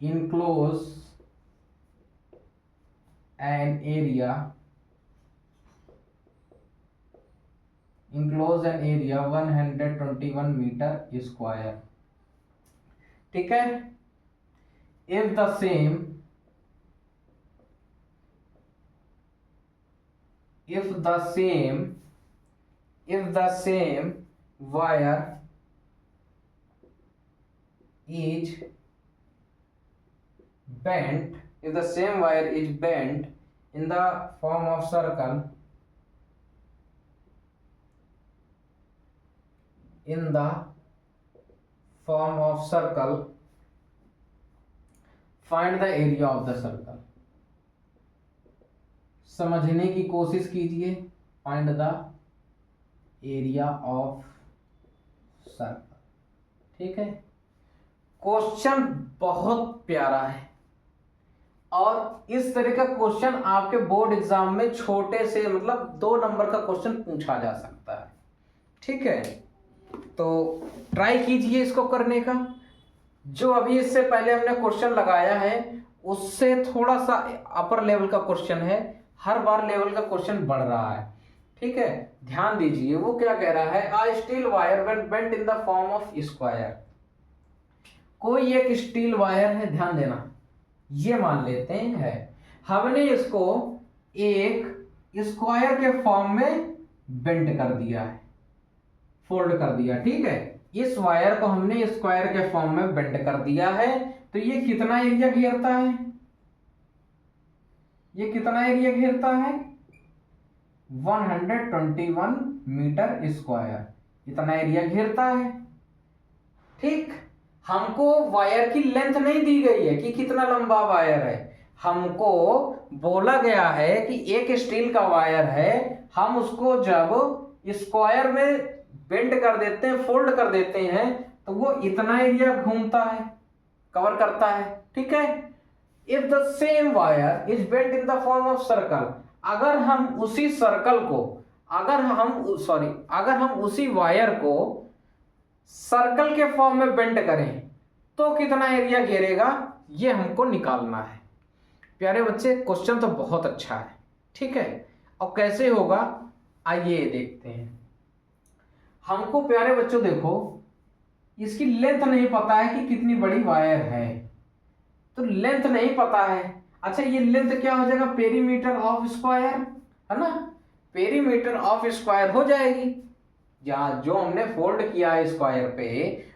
Speaker 1: enclose an area 121 metre square. ठीक है, if the same wire is bent in the form of circle, find the area of the circle। समझने की कोशिश कीजिए। Find the area of circle. ठीक है, question बहुत प्यारा है और इस तरह का क्वेश्चन आपके बोर्ड एग्जाम में छोटे से मतलब 2 नंबर का क्वेश्चन पूछा जा सकता है। ठीक है, तो ट्राई कीजिए इसको करने का। जो अभी इससे पहले हमने क्वेश्चन लगाया है उससे थोड़ा सा अपर लेवल का क्वेश्चन है, हर बार लेवल का क्वेश्चन बढ़ रहा है। ठीक है, ध्यान दीजिए वो क्या कह रहा है। A steel wire when bent in the form of square. कोई एक स्टील वायर है, ध्यान देना, ये मान लेते हैं हमने इसको एक स्क्वायर के फॉर्म में बेंड कर दिया है, फोल्ड कर दिया। ठीक है, इस वायर को हमने स्क्वायर के फॉर्म में बेंड कर दिया है, तो ये कितना एरिया घेरता है? ये कितना एरिया घेरता है? 121 मीटर स्क्वायर, इतना एरिया घेरता है। ठीक, हमको वायर की लेंथ नहीं दी गई है कि कितना लंबा वायर है, हमको बोला गया है कि एक स्टील का वायर है, हम उसको जब स्क्वायर में बेंड कर देते हैं, फोल्ड कर देते हैं, तो वो इतना एरिया घूमता है, कवर करता है, ठीक है। If the same wire is bent in the form of circle, अगर हम उसी सर्कल को, अगर हम उसी वायर को सर्कल के फॉर्म में बेंड करें तो कितना एरिया घेरेगा, ये हमको निकालना है। प्यारे बच्चे, क्वेश्चन तो बहुत अच्छा है, ठीक है। और कैसे होगा आइए देखते हैं। हमको प्यारे बच्चों देखो, इसकी लेंथ नहीं पता है कि कितनी बड़ी वायर है, तो लेंथ नहीं पता है। अच्छा, ये लेंथ क्या हो जाएगा, पेरीमीटर ऑफ स्क्वायर, है ना, पेरीमीटर ऑफ स्क्वायर हो जाएगी। जहाँ जो हमने फोल्ड किया है स्क्वायर पे,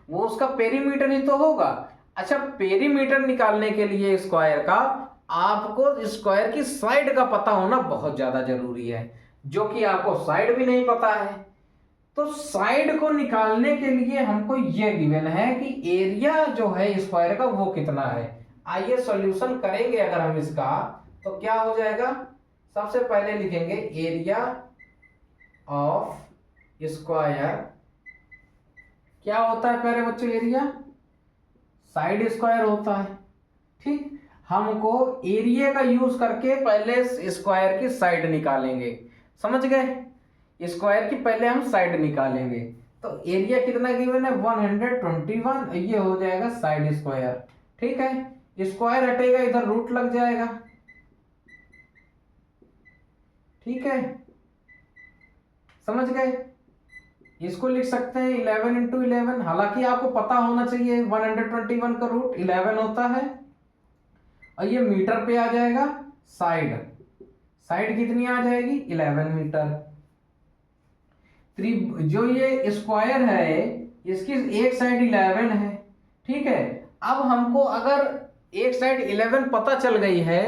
Speaker 1: वो उसका पेरीमीटर ही तो होगा। अच्छा, पेरीमीटर निकालने के लिए स्क्वायर का आपको स्क्वायर की साइड का पता होना बहुत ज्यादा जरूरी है, जो कि आपको साइड भी नहीं पता है। तो साइड को निकालने के लिए हमको ये गिवन है कि एरिया जो है स्क्वायर का वो कितना है। आइए सॉल्यूशन करेंगे अगर हम इसका, तो क्या हो जाएगा, सबसे पहले लिखेंगे एरिया ऑफ स्क्वायर। क्या होता है प्यारे बच्चों, एरिया साइड स्क्वायर होता है, ठीक। हमको एरिया का यूज करके पहले स्क्वायर की साइड निकालेंगे, समझ गए। स्क्वायर की पहले हम साइड निकालेंगे, तो एरिया कितना गिवन है 121, ये हो जाएगा साइड स्क्वायर, ठीक है। स्क्वायर हटेगा, इधर रूट लग जाएगा, ठीक है, समझ गए। इसको लिख सकते हैं 11 इंटू 11, हालांकि आपको पता होना चाहिए 121 का रूट 11 होता है। और ये मीटर पे आ जाएगा, साइड साइड कितनी आ जाएगी 11 मीटर। जो ये स्क्वायर है इसकी एक साइड 11 है, ठीक है। अब हमको अगर एक साइड 11 पता चल गई है,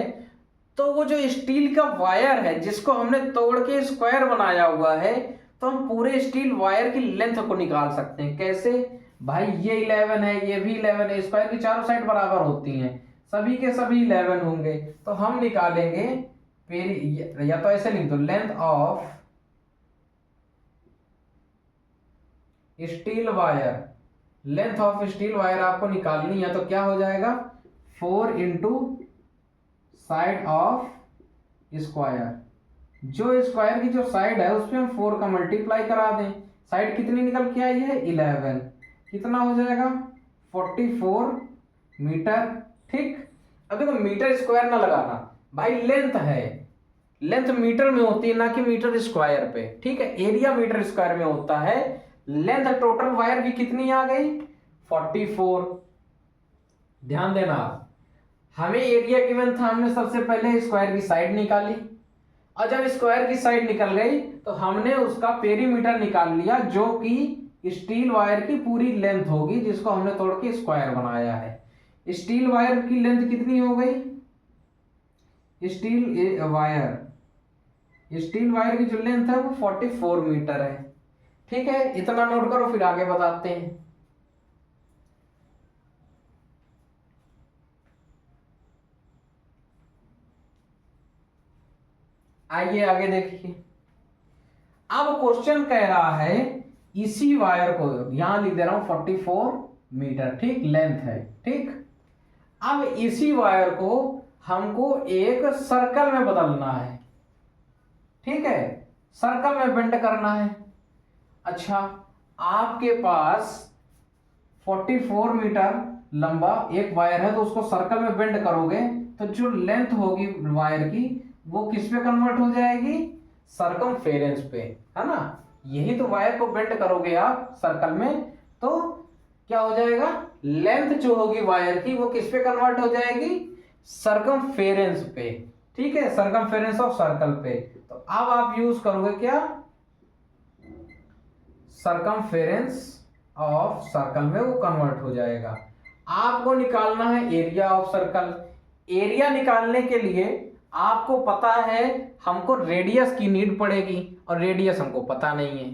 Speaker 1: तो वो जो स्टील का वायर है जिसको हमने तोड़ के स्क्वायर बनाया हुआ है, तो हम पूरे स्टील वायर की लेंथ को निकाल सकते हैं। कैसे भाई, ये 11 है, ये भी 11 है, स्क्वायर की चारों साइड बराबर होती हैं, सभी के सभी 11 होंगे, तो हम निकालेंगे या तो ऐसे लिख दो, length of steel wire, length of steel wire आपको निकालनी है, तो क्या हो जाएगा 4 इंटू साइड ऑफ स्क्वायर। जो स्क्वायर की जो साइड है उस पर हम 4 का मल्टीप्लाई करा दें, साइड कितनी निकल के आई है 11, कितना हो जाएगा 44 मीटर, ठीक। अब देखो मीटर स्क्वायर ना लगाना भाई, लेंथ है, लेंथ मीटर में होती है ना कि मीटर स्क्वायर पे, ठीक है। एरिया मीटर स्क्वायर में होता है, लेंथ टोटल वायर की कितनी आ गई 44। ध्यान देना, हमें एरिया गिवन था, हमने सबसे पहले स्क्वायर की साइड निकाली, और जब स्क्वायर की साइड निकल गई तो हमने उसका पेरीमीटर निकाल लिया, जो कि स्टील वायर की पूरी लेंथ होगी जिसको हमने तोड़ के स्क्वायर बनाया है। स्टील वायर की लेंथ कितनी हो गई, स्टील वायर की जो लेंथ है वो 44 मीटर है, ठीक है। इतना नोट करो, फिर आगे बताते हैं। आइए आगे देखिए। अब क्वेश्चन कह रहा है इसी वायर को, यहां लिख दे रहा हूं 44 मीटर, ठीक, लेंथ है, ठीक। अब इसी वायर को हमको एक सर्कल में बदलना है, ठीक है, सर्कल में बेंड करना है। अच्छा, आपके पास 44 मीटर लंबा एक वायर है, तो उसको सर्कल में बेंड करोगे तो जो लेंथ होगी वायर की वो किस पे कन्वर्ट हो जाएगी, सरकमफेरेंस पे, है ना। यही तो वायर को बेंड करोगे आप सर्कल में, तो क्या हो जाएगा, लेंथ जो होगी वायर की वो किस पे कन्वर्ट हो जाएगी, सरकमफेरेंस पे, ठीक है, सरकमफेरेंस ऑफ सर्कल पे। तो अब आप यूज करोगे क्या, सरकमफेरेंस ऑफ सर्कल में वो कन्वर्ट हो जाएगा। आपको निकालना है एरिया ऑफ सर्कल। एरिया निकालने के लिए आपको पता है हमको रेडियस की नीड पड़ेगी, और रेडियस हमको पता नहीं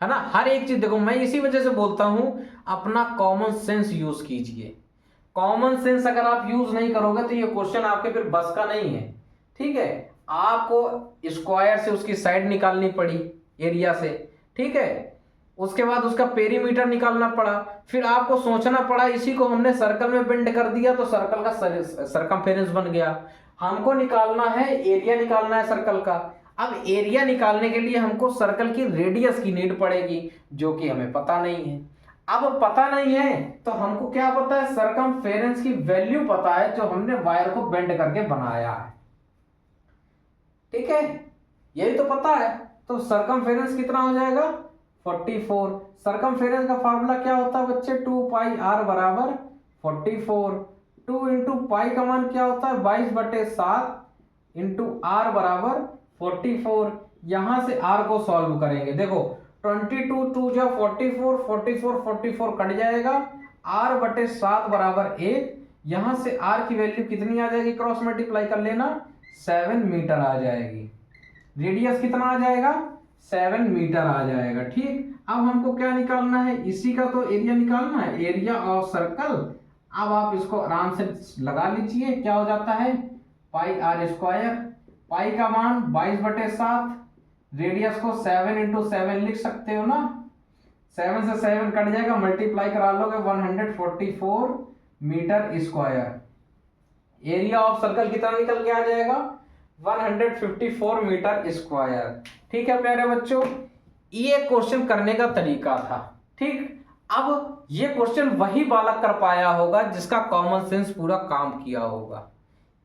Speaker 1: है ना। हर एक चीज देखो, मैं इसी वजह से बोलता हूं अपना कॉमन सेंस यूज कीजिए। कॉमन सेंस अगर आप यूज नहीं करोगे तो ये क्वेश्चन आपके फिर बस का नहीं है। ठीक है, आपको स्क्वायर से उसकी साइड निकालनी पड़ी, एरिया से, ठीक है, उसके बाद उसका पेरीमीटर निकालना पड़ा, फिर आपको सोचना पड़ा, इसी को हमने सर्कल में बेंड कर दिया तो सर्कल का सरकमफेरेंस बन गया। हमको निकालना है एरिया, निकालना है सर्कल का। अब एरिया निकालने के लिए हमको सर्कल की रेडियस की नीड पड़ेगी, जो कि हमें पता नहीं है। अब पता नहीं है तो हमको क्या पता है, सरकमफेरेंस की वैल्यू पता है जो हमने वायर को बेंड करके बनाया है। ठीक है, यही तो पता है। तो सरकमफेरेंस कितना हो जाएगा, 44। सरकमफेरेंस का फार्मूला क्या होता है बच्चे, 2 पाई आर बराबर 44। 2 इंटू पाई का मान क्या होता है, 22/7 इंटू आर बराबर 44। यहां से आर को सॉल्व करेंगे, देखो 22 2 जा 44, 44 44 कट जाएगा, r/7 बराबर 1। यहां से r की वैल्यू कितनी आ जाएगी, क्रॉस मल्टीप्लाई कर लेना, 7 मीटर आ जाएगी। रेडियस कितना आ जाएगा, 7 मीटर आ जाएगा। ठीक, अब हमको क्या निकालना है, इसी का तो एरिया निकालना है, एरिया ऑफ सर्कल। अब आप इसको आराम से लगा लीजिए, क्या हो जाता है, पाई आर स्क्वायर। पाई का मान 22/7, रेडियस को 7 इंटू 7 लिख सकते हो ना, 7 से 7 कट जाएगा, मल्टीप्लाई करा लोगे, 144 metre square. Area of circle कितना निकल के आ जाएगा, 154 मीटर स्क्वायर। ठीक है प्यारे बच्चों, ये क्वेश्चन करने का तरीका था। ठीक, अब ये क्वेश्चन वही बालक कर पाया होगा जिसका कॉमन सेंस पूरा काम किया होगा।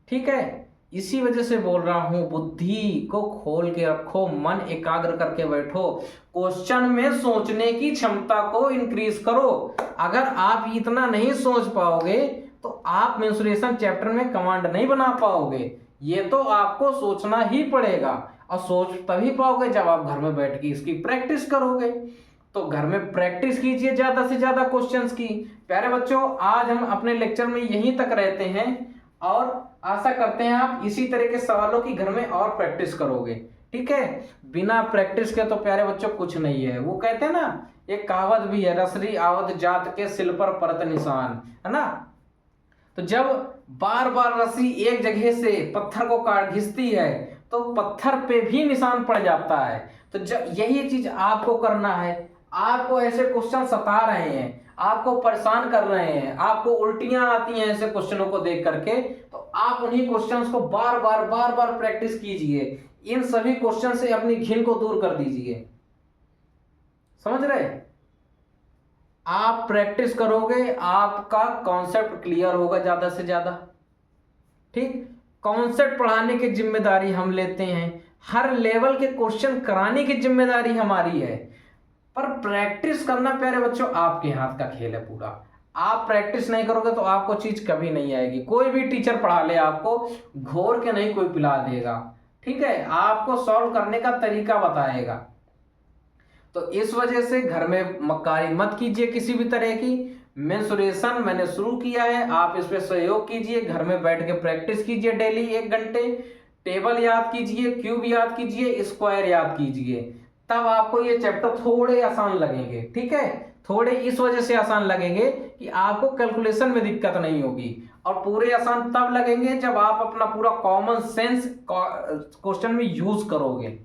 Speaker 1: ठीक है, इसी वजह से बोल रहा हूं, बुद्धि को खोल के रखो, मन एकाग्र करके बैठो, क्वेश्चन में सोचने की क्षमता को इंक्रीज करो। अगर आप इतना नहीं सोच पाओगे तो आप मेंसुरेशन चैप्टर में कमांड नहीं बना पाओगे। ये तो आपको सोचना ही पड़ेगा, और सोच तभी पाओगे जब आप घर में बैठ के इसकी प्रैक्टिस करोगे। तो घर में प्रैक्टिस कीजिए ज्यादा से ज्यादा क्वेश्चंस की। प्यारे बच्चों, आज हम अपने लेक्चर में यहीं तक रहते हैं, और आशा करते हैं आप इसी तरह के सवालों की घर में और प्रैक्टिस करोगे। ठीक है, बिना प्रैक्टिस के तो प्यारे बच्चों कुछ नहीं है। वो कहते हैं ना, एक कहावत भी है, रसरी आवत जात के सिल पर परत निशान, है ना। तो जब बार बार रस्सी एक जगह से पत्थर को काट घिसती है तो पत्थर पे भी निशान पड़ जाता है। तो जब यही चीज आपको करना है, आपको ऐसे क्वेश्चन सता रहे हैं, आपको परेशान कर रहे हैं, आपको उल्टियां आती हैं ऐसे क्वेश्चनों को देख करके, तो आप उन्हीं क्वेश्चंस को बार बार प्रैक्टिस कीजिए। इन सभी क्वेश्चन से अपनी घिन को दूर कर दीजिए। समझ रहे, आप प्रैक्टिस करोगे, आपका कॉन्सेप्ट क्लियर होगा ज्यादा से ज्यादा। ठीक, कॉन्सेप्ट पढ़ाने की जिम्मेदारी हम लेते हैं, हर लेवल के क्वेश्चन कराने की जिम्मेदारी हमारी है, पर प्रैक्टिस करना प्यारे बच्चों आपके हाथ का खेल है पूरा। आप प्रैक्टिस नहीं करोगे तो आपको चीज कभी नहीं आएगी। कोई भी टीचर पढ़ा ले, आपको घोर के नहीं कोई पिला देगा। ठीक है, आपको सॉल्व करने का तरीका बताएगा। तो इस वजह से घर में मक्कारी मत कीजिए किसी भी तरह की। मेंसुरेशन मैंने शुरू किया है, आप इस पे सहयोग कीजिए, घर में बैठ के प्रैक्टिस कीजिए डेली 1 घंटे। टेबल याद कीजिए, क्यूब याद कीजिए, स्क्वायर याद कीजिए, तब आपको ये चैप्टर थोड़े आसान लगेंगे। ठीक है, थोड़े इस वजह से आसान लगेंगे कि आपको कैलकुलेशन में दिक्कत नहीं होगी, और पूरे आसान तब लगेंगे जब आप अपना पूरा कॉमन सेंस क्वेश्चन में यूज करोगे,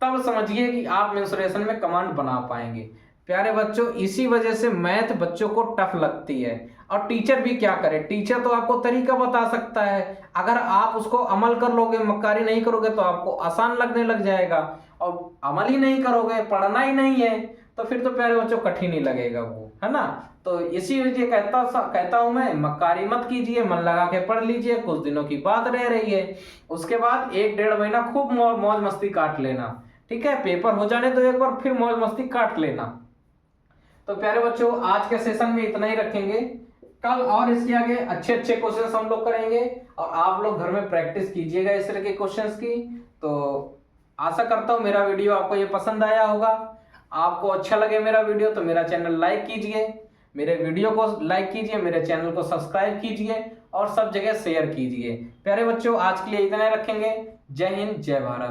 Speaker 1: तब समझिए कि आप मेंसुरेशन में कमांड बना पाएंगे। प्यारे बच्चों, इसी वजह से मैथ बच्चों को टफ लगती है, और टीचर भी क्या करे, टीचर तो आपको तरीका बता सकता है, अगर आप उसको अमल कर लोगे, मक्कारी नहीं करोगे तो आपको आसान लगने लग जाएगा, और अमल ही नहीं करोगे, पढ़ना ही नहीं है, तो फिर तो प्यारे बच्चों कठिन ही लगेगा वो, है ना। तो इसी वजह कहता हूं मैं, मक्कारी मत कीजिए, मन लगा के पढ़ लीजिए। कुछ दिनों की बात रह रही है, उसके बाद 1-1.5 महीना खूब मौज मस्ती काट लेना। ठीक है, पेपर हो जाने तो एक बार फिर मौज मस्ती काट लेना। तो प्यारे बच्चों, आज के सेशन में इतना ही रखेंगे। कल और इसके आगे अच्छे क्वेश्चंस हम लोग करेंगे, और आप लोग घर में प्रैक्टिस कीजिएगा इस तरह के क्वेश्चंस की। तो आशा करता हूं मेरा वीडियो आपको ये पसंद आया होगा। आपको अच्छा लगे मेरा वीडियो तो मेरा चैनल लाइक कीजिए, मेरे वीडियो को लाइक कीजिए, मेरे चैनल को सब्सक्राइब कीजिए, और सब जगह शेयर कीजिए। प्यारे बच्चों, आज के लिए इतना ही रखेंगे। जय हिंद, जय भारत।